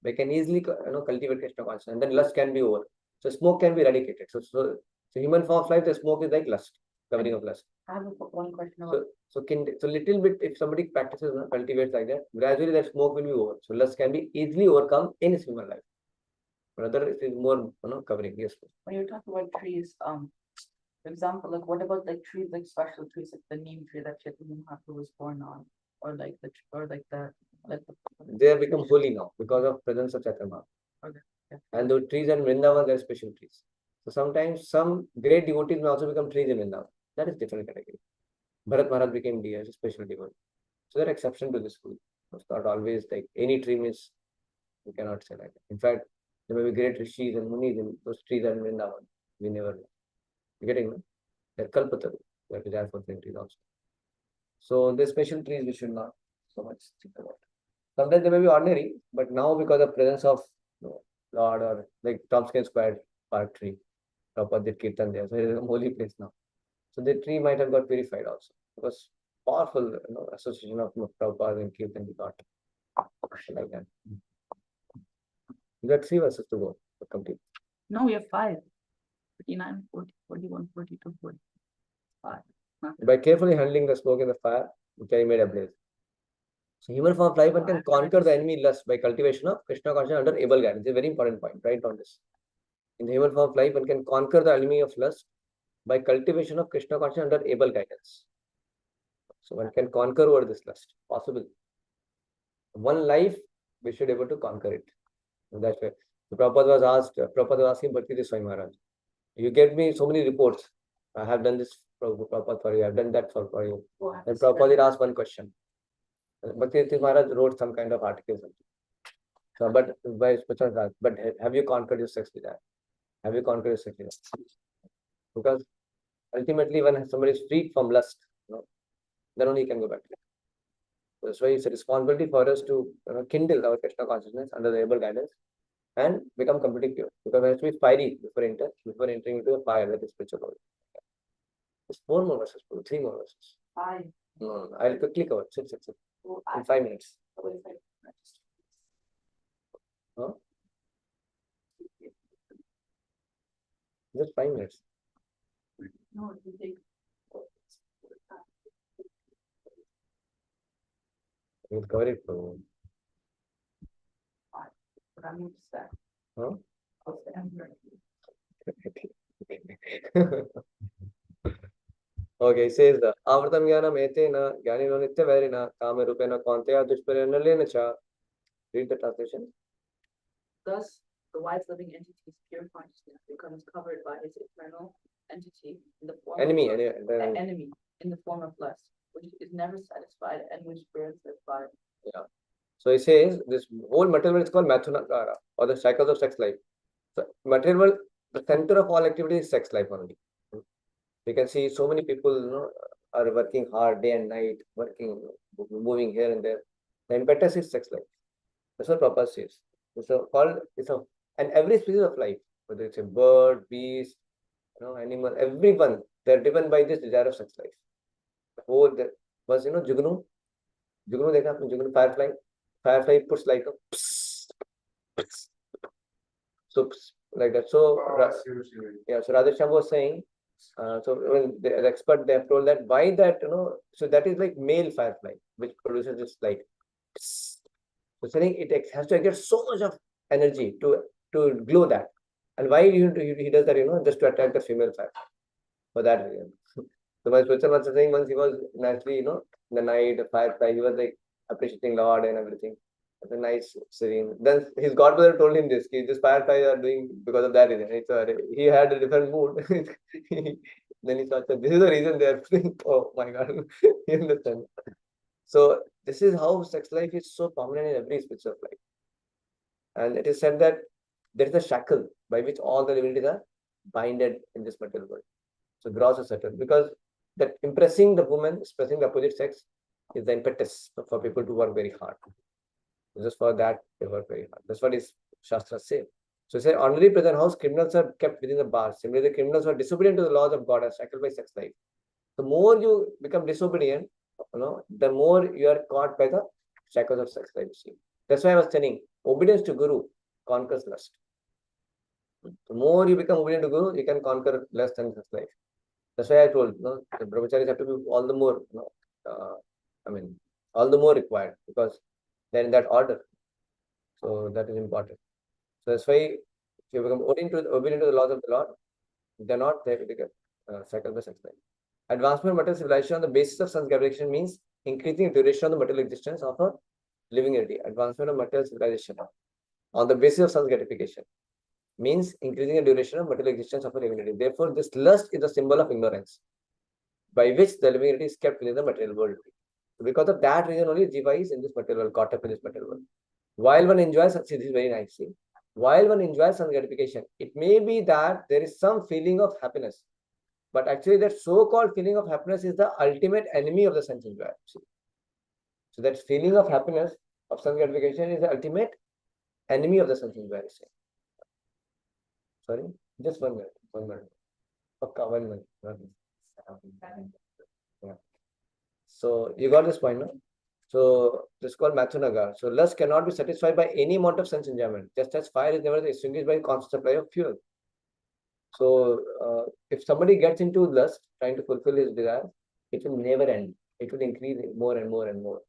they can easily cultivate Krishna consciousness, and then lust can be over. So smoke can be eradicated. So human form of life, the smoke is like lust, covering of lust. I have one question about So little bit, if somebody practices, cultivates like that, gradually that smoke will be over. So lust can be easily overcome in his human life. Rather, it is more, covering. Yes. when you're talking about trees, for example, like what about like trees, like special trees, like the neem tree that Chaitanya Mahaprabhu was born on, or like the They have become holy now because of presence of Chaitanya Mahaprabhu. Okay. Yeah. And the trees in Vrindavan, they are special trees. So sometimes some great devotees may also become trees in Vrindavan. That is different category. Bharat Maharaj became deer, a special devotee. So there are exception to this rule. It's not always like any tree means you cannot say like that. In fact, there may be great rishis and munis in those trees are in Vrindavan. We never know. You're getting me? They're kalpataru. They are desire for trees also. So the special trees we should not so much think about. Sometimes they may be ordinary, but now because of presence of Lord or like Thompson Square Park tree, Prabhupada did Kirtan there. So it is a holy place now. So the tree might have got purified also. Because powerful association of Prabhupada and Kirtan we got. Like that. You got 3 verses to go. Complete. No, we have 5. 39, 40, 41, 42, 45. By carefully handling the smoke in the fire, which I made ablaze. So human form of life, one can conquer the enemy lust by cultivation of Krishna consciousness under able guidance. It's a very important point. Write on this. In the human form of life, one can conquer the enemy of lust by cultivation of Krishna consciousness under able guidance. So one can conquer over this lust. Possible. One life, we should be able to conquer it. And that's why the Prabhupada was asking Bhakti Swami Maharaj, you get me so many reports. I have done this Prabhupada for you, I have done that for you. And Prabhupada asked one question. Bhakti Maharaj wrote some kind of articles. So, but have you conquered your sex desire? Have you conquered your sex desire? Because ultimately, when somebody is freed from lust, then only he can go back to it. So that's why it's a responsibility for us to kindle our Krishna consciousness under the able guidance and become completely pure. Because it has to be fiery before entering into the fire that is spiritual world. It's 4 more verses, 3 more verses. 5. No, I'll quickly cover. Sit. Oh, In 5 minutes. Huh? Just 5 minutes. No, it will take. We'll cover it. Bro. But I'm going to start. Huh? I'll stand here. Okay, it says the Avratam Jnanam Etena Jnanino Nitya Vairina Kama Rupena Kantaya Dushparena Lena Cha. Read the translation. Thus, the wise living entity's pure consciousness becomes covered by his eternal entity in the form Enemy, of enemy. in the form of lust, which is never satisfied and which burns with fire. Yeah. So it says this whole material world is called Mathunakara or the cycles of sex life. So material world, the center of all activity is sex life only. You can see so many people are working hard day and night, moving here and there. The impetus is sex life. That's what Prabhupada says. And every species of life, whether it's a bird, beast, animal, everyone, they're driven by this desire of sex life. The whole there was Jugnu. Jugnu dekha apne Jugnu firefly. Firefly puts like a so like that. So yeah, so Radhesham was saying, so when the expert they have told that why that so that is like male firefly which produces this light. So saying it has to get so much of energy to glow that, and why he does that just to attract the female firefly for that reason. So my spiritual was saying once he was naturally in the night firefly he was like appreciating Lord and everything. It's a nice serene. Then his godmother told him this. This fireflies are doing because of that reason. He had a different mood. Then he thought that this is the reason they are doing. Oh my God, you understand? So this is how sex life is so prominent in every spiritual life. And it is said that there is a shackle by which all the divinities are binded in this material world. So gross or subtle, because that impressing the woman, expressing the opposite sex, is the impetus for people to work very hard. Just for that, they work very hard. That's what is Shastra say. So say ordinary present house, criminals are kept within the bars. Similarly, the criminals who are disobedient to the laws of God are shackled by sex life. The more you become disobedient, the more you are caught by the shackles of sex life. See, that's why I was telling, obedience to Guru conquers lust. The more you become obedient to Guru, you can conquer lust and sex life. That's why I told, the brahmacharis have to be all the more, all the more required because they're in that order. So that is important. So that's why if you become obedient to the laws of the Lord, they're not there to get cycle by sex life. Advancement of material civilization on the basis of sun's gravitation means increasing the duration of the material existence of a living entity. Advancement of material civilization on the basis of sun's gratification means increasing the duration of material existence of a living entity. Therefore, this lust is a symbol of ignorance by which the living entity is kept within the material world. Because of that reason only Jiva is in this material world, caught up in this material world. While one enjoys, see this is very nice, see. While one enjoys some gratification, it may be that there is some feeling of happiness. But actually that so-called feeling of happiness is the ultimate enemy of the sense enjoyer. See. So that feeling of happiness, of some gratification is the ultimate enemy of the sense enjoyer. Sorry? Just 1 minute. 1 minute. Okay, 1 minute. Yeah. So you got this point, no? So this is called Mathunagar. So lust cannot be satisfied by any amount of sense enjoyment, just as fire is never extinguished by constant supply of fuel. So if somebody gets into lust, trying to fulfill his desire, it will never end. It will increase more and more and more.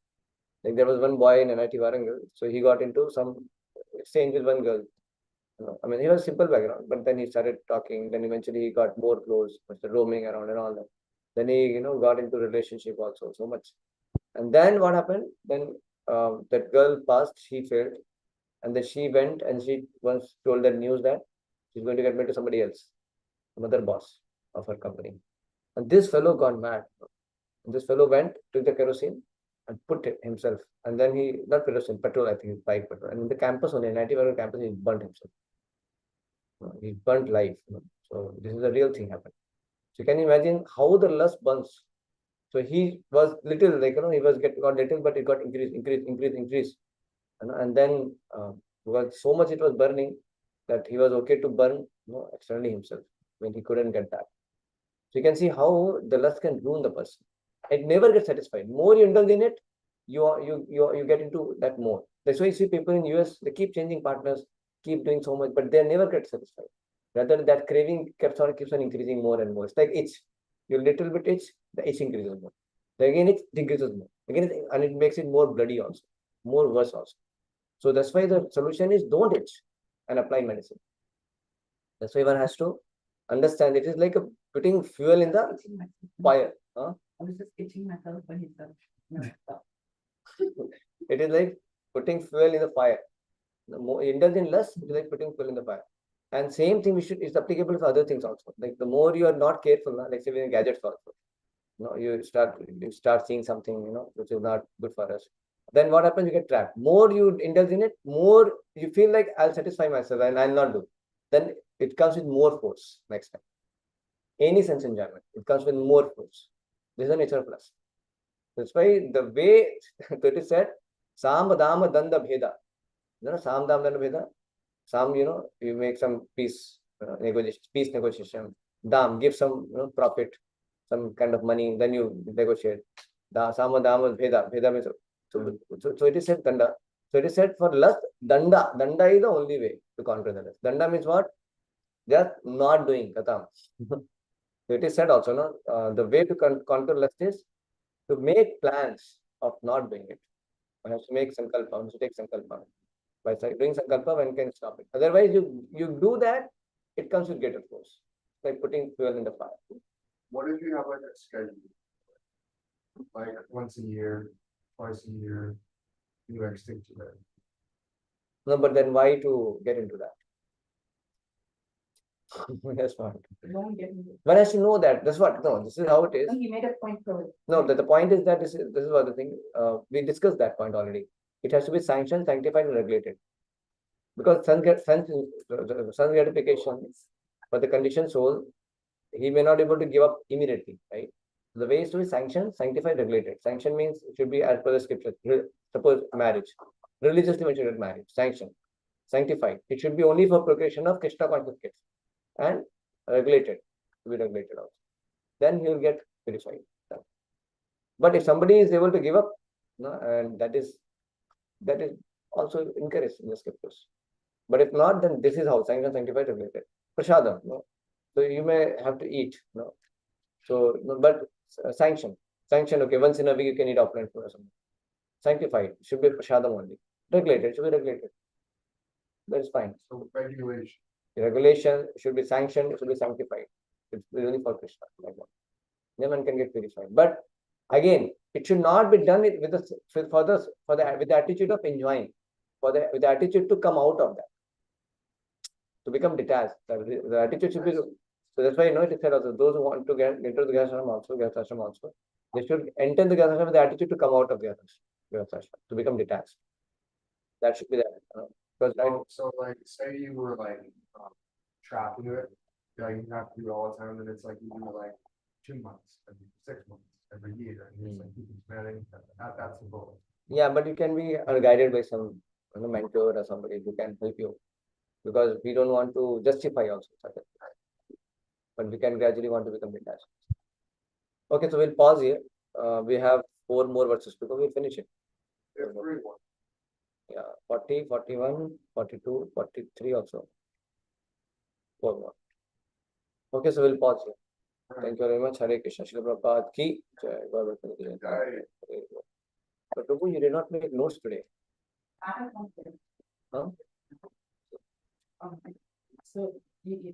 Like there was one boy in NIT Warangal, so he got into some exchange with one girl. I mean, he was simple background, but then he started talking. Then eventually he got more close, started roaming around and all that. Then he, got into relationship also so much. And then what happened? Then that girl passed, she failed, and then she went and she once told the news that she's going to get married to somebody else, another boss of her company. And this fellow got mad. And this fellow went, took the kerosene and put it himself. And then he, not kerosene, petrol, I think, bike petrol. And in the campus only, NIT Warangal campus, he burnt himself. He burnt life. So this is a real thing happened. So can you imagine how the lust burns? So he was little, like, he got little, but it got increased. And then was so much it was burning that he was okay to burn, externally himself when he couldn't get that. So you can see how the lust can ruin the person. It never gets satisfied. More you indulge in it, you get into that more. That's why you see people in US, they keep changing partners, keep doing so much, but they never get satisfied. Rather, that craving keeps on increasing more and more. It's like itch. You little bit itch, the itch increases more. Then again, it decreases more. And it makes it more bloody also, more worse also. So that's why the solution is don't itch and apply medicine. That's why one has to understand it is like putting fuel in the Itching myself. fire. I was just itching myself when he said, no, stop. It is like putting fuel in the fire. The more indulge in lust, it is like putting fuel in the fire. And same thing is applicable for other things also. Like the more you are not careful, like say with gadgets also. You start seeing something, which is not good for us. Then what happens? You get trapped. More you indulge in it, more you feel like I'll satisfy myself and I'll not do. Then it comes with more force next time. Any sense enjoyment, it comes with more force. This is the nature of lust. That's why the way it is said, Sam Dama Danda Bheda. Sam Dama Danda Bheda. Sam, you make some peace negotiation. Dam, give some profit, some kind of money, then you negotiate. Sama Dama Bheda. Bheda means so it is said Danda. So it is said for lust, Danda. Danda is the only way to conquer the lust. Danda means what? Just not doing. Katam. So it is said also, the way to conquer lust is to make plans of not doing it. One has to make sankalpa, one has to take sankalpa. By doing sankalpa, one can stop it. Otherwise, you do that, it comes with greater force. It's like putting fuel in the fire. What if you have like a schedule? Like once a year, twice a year, you like stick to that. No, but then why to get into that? That's what. Don't get me. One has to know that. That's what. No, this is how it is. No, he made a point for it. No, the point is that this is what the thing. We discussed that point already. It has to be sanctioned, sanctified, and regulated. Because sense gratification for the conditioned soul, he may not be able to give up immediately, right? The way is to be sanctioned, sanctified, regulated. Sanction means it should be as per the scripture. Suppose marriage, religiously mentioned marriage, sanctioned, sanctified. It should be only for procreation of Krishna conscious kids, and regulated, to be regulated also. Then he will get purified. But if somebody is able to give up, and that is also encouraged in the scriptures. But if not, then this is how sanctioned, sanctified, regulated. Prashadam, so you may have to eat, So, but sanction, okay, once in a week you can eat opulent food or something. Sanctified, should be prashadam only. Regulated, should be regulated. That is fine. So regulation. Regulation should be sanctioned, should be sanctified. It's really for Krishna, like that. Then one can get purified. But again, it should not be done with the attitude of enjoying, with the attitude to come out of that, to become detached. The attitude should be. So that's why it is said also, those who want to get into the Grihastha also, they should enter the Grihastha with the attitude to come out of the Grihastha, to become detached. That should be there. Because So like, say you were like trapped into it, like you have to do it all the time, and it's like you do like 2 months, every 6 months, every year, and it's like you keep expanding. That's the goal. Yeah, but you can be guided by some mentor or somebody who can help you, because we don't want to justify also, but we can gradually want to become detached. Okay, so we'll pause here. We have 4 more verses because we'll finish it. Everyone. Yeah, 40, 41, 42, 43 also. 4 more. Okay, so we'll pause here. Thank you very much. Hare Krishna. Srila Prabhupada ki jai. God bless you. But Prabhu, you did not make notes today. I have one thing. Huh? So,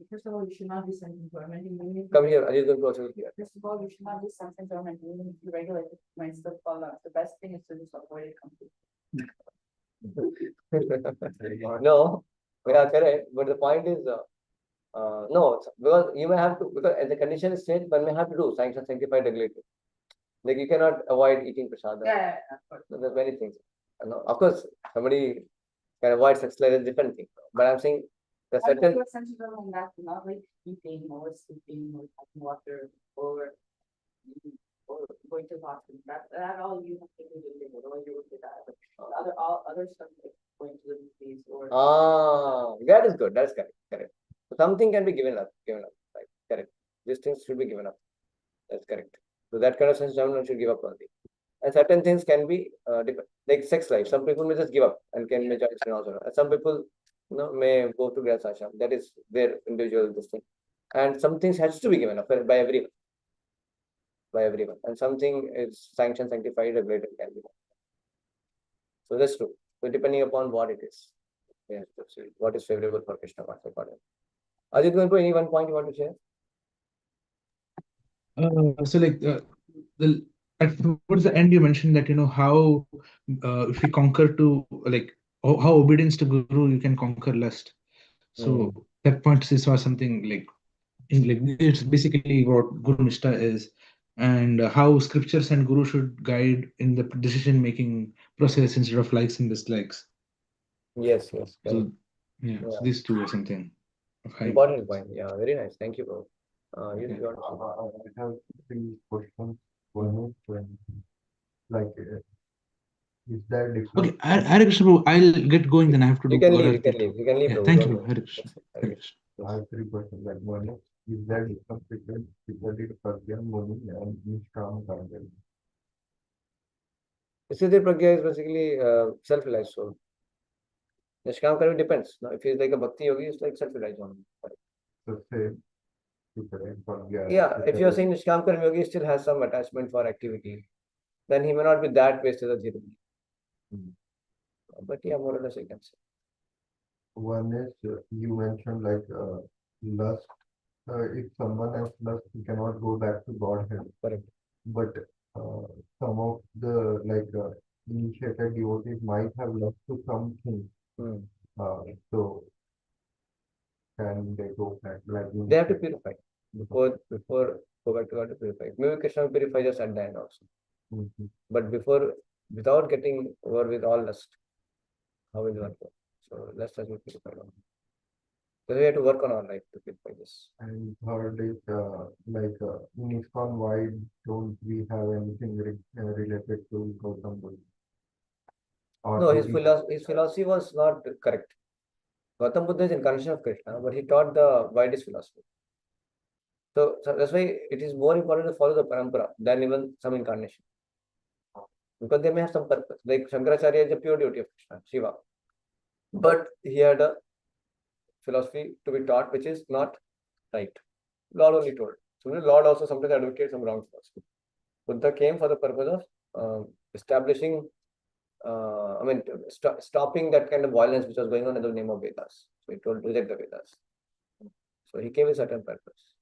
first of all, you should not be self-employment. Come here. Ajit going to also here. First of all, you should not be self-employment. Even if you regulate it, might still fall out. The best thing is to just avoid it completely. No, yeah, correct. But the point is, no, because you may have to, because as the condition is changed, one may have to do sanction, sanctified, regulated. Like you cannot avoid eating prasada. Yeah, of course. So there's many things. No, of course, somebody can avoid sex life is different thing. But I'm saying the certain. You're sensitive on that, not like eating or sleeping or having water or going to the hospital. That all you have to do is otherwise you would get that. All other stuff like going to the movies or. That is good. That's correct. Correct. So something can be given up. Right. Correct. These things should be given up. That's correct. So that kind of sense, one should give up on it. And certain things can be like sex life. Some people may just give up and can may join also. And some people, may go to Graham Ashram. That is their individual this thing. And some things has to be given up by everyone. By everyone. And something is sanctioned, sanctified, regulated can be done. So that's true. So depending upon what it is. Yes, what is favorable for Krishna consciousness. Ajit, going to any one point you want to share? So like towards the end you mentioned that how if we conquer to like how obedience to Guru you can conquer lust. So that point is was something like it's basically what Guru Nishtha is, and how scriptures and Guru should guide in the decision making process instead of likes and dislikes. Yes. So so these two are something of high Important point. Yeah, very nice. Thank you, bro. You got I have 3 questions. One is, like, is there difference? Okay, Hare Krishna, Prabhu, I'll get going, then I have to do. You can leave. other You can thing. leave. You can leave. Yeah, Bro. thank you, Don't Prabhu. worry. Hare Krishna. Hare Hare Krishna. I have 3 questions. Like, one is there difference between Siddhartha Pragya Muni and Nishkam Karma? Siddhi Pragya is basically self-realized soul. Nishkam Karma depends. Now, if he's like a Bhakti yogi, it's like self-realized only. So say, Pragya. Yeah, if you're saying Nishkam Karma yogi still has some attachment for activity, then he may not be that wasted as zero. But yeah, more or less you can say. One is, you mentioned like lust. If someone has lust, he cannot go back to Godhead. Correct. But some of the initiated devotees might have lust to something. So can they go back? They have to purify before go back to God to purify. Maybe Krishna will purify just at the end also. But before, without getting over with all lust, how will one go? So lust has to be purified. So we have to work on our life to purify this. And third is in ISKCON, why don't we have anything related to Gautam Buddha? No, his philosophy was not correct. Gautam Buddha is incarnation of Krishna, but he taught the widest philosophy. So that's why it is more important to follow the parampara than even some incarnation. Because they may have some purpose. Like Shankaracharya is a pure devotee of Krishna, Shiva. But he had a philosophy to be taught which is not right. Lord only told. So the Lord also sometimes advocates some wrong philosophy. Buddha came for the purpose of establishing, stopping that kind of violence which was going on in the name of Vedas. So he told reject the Vedas. So he came with certain purpose.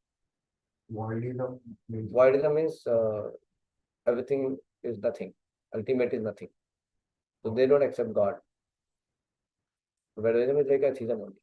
Voidism means? Voidism means everything is nothing. Ultimate is nothing. So they don't accept God. Voidism is like atheism only.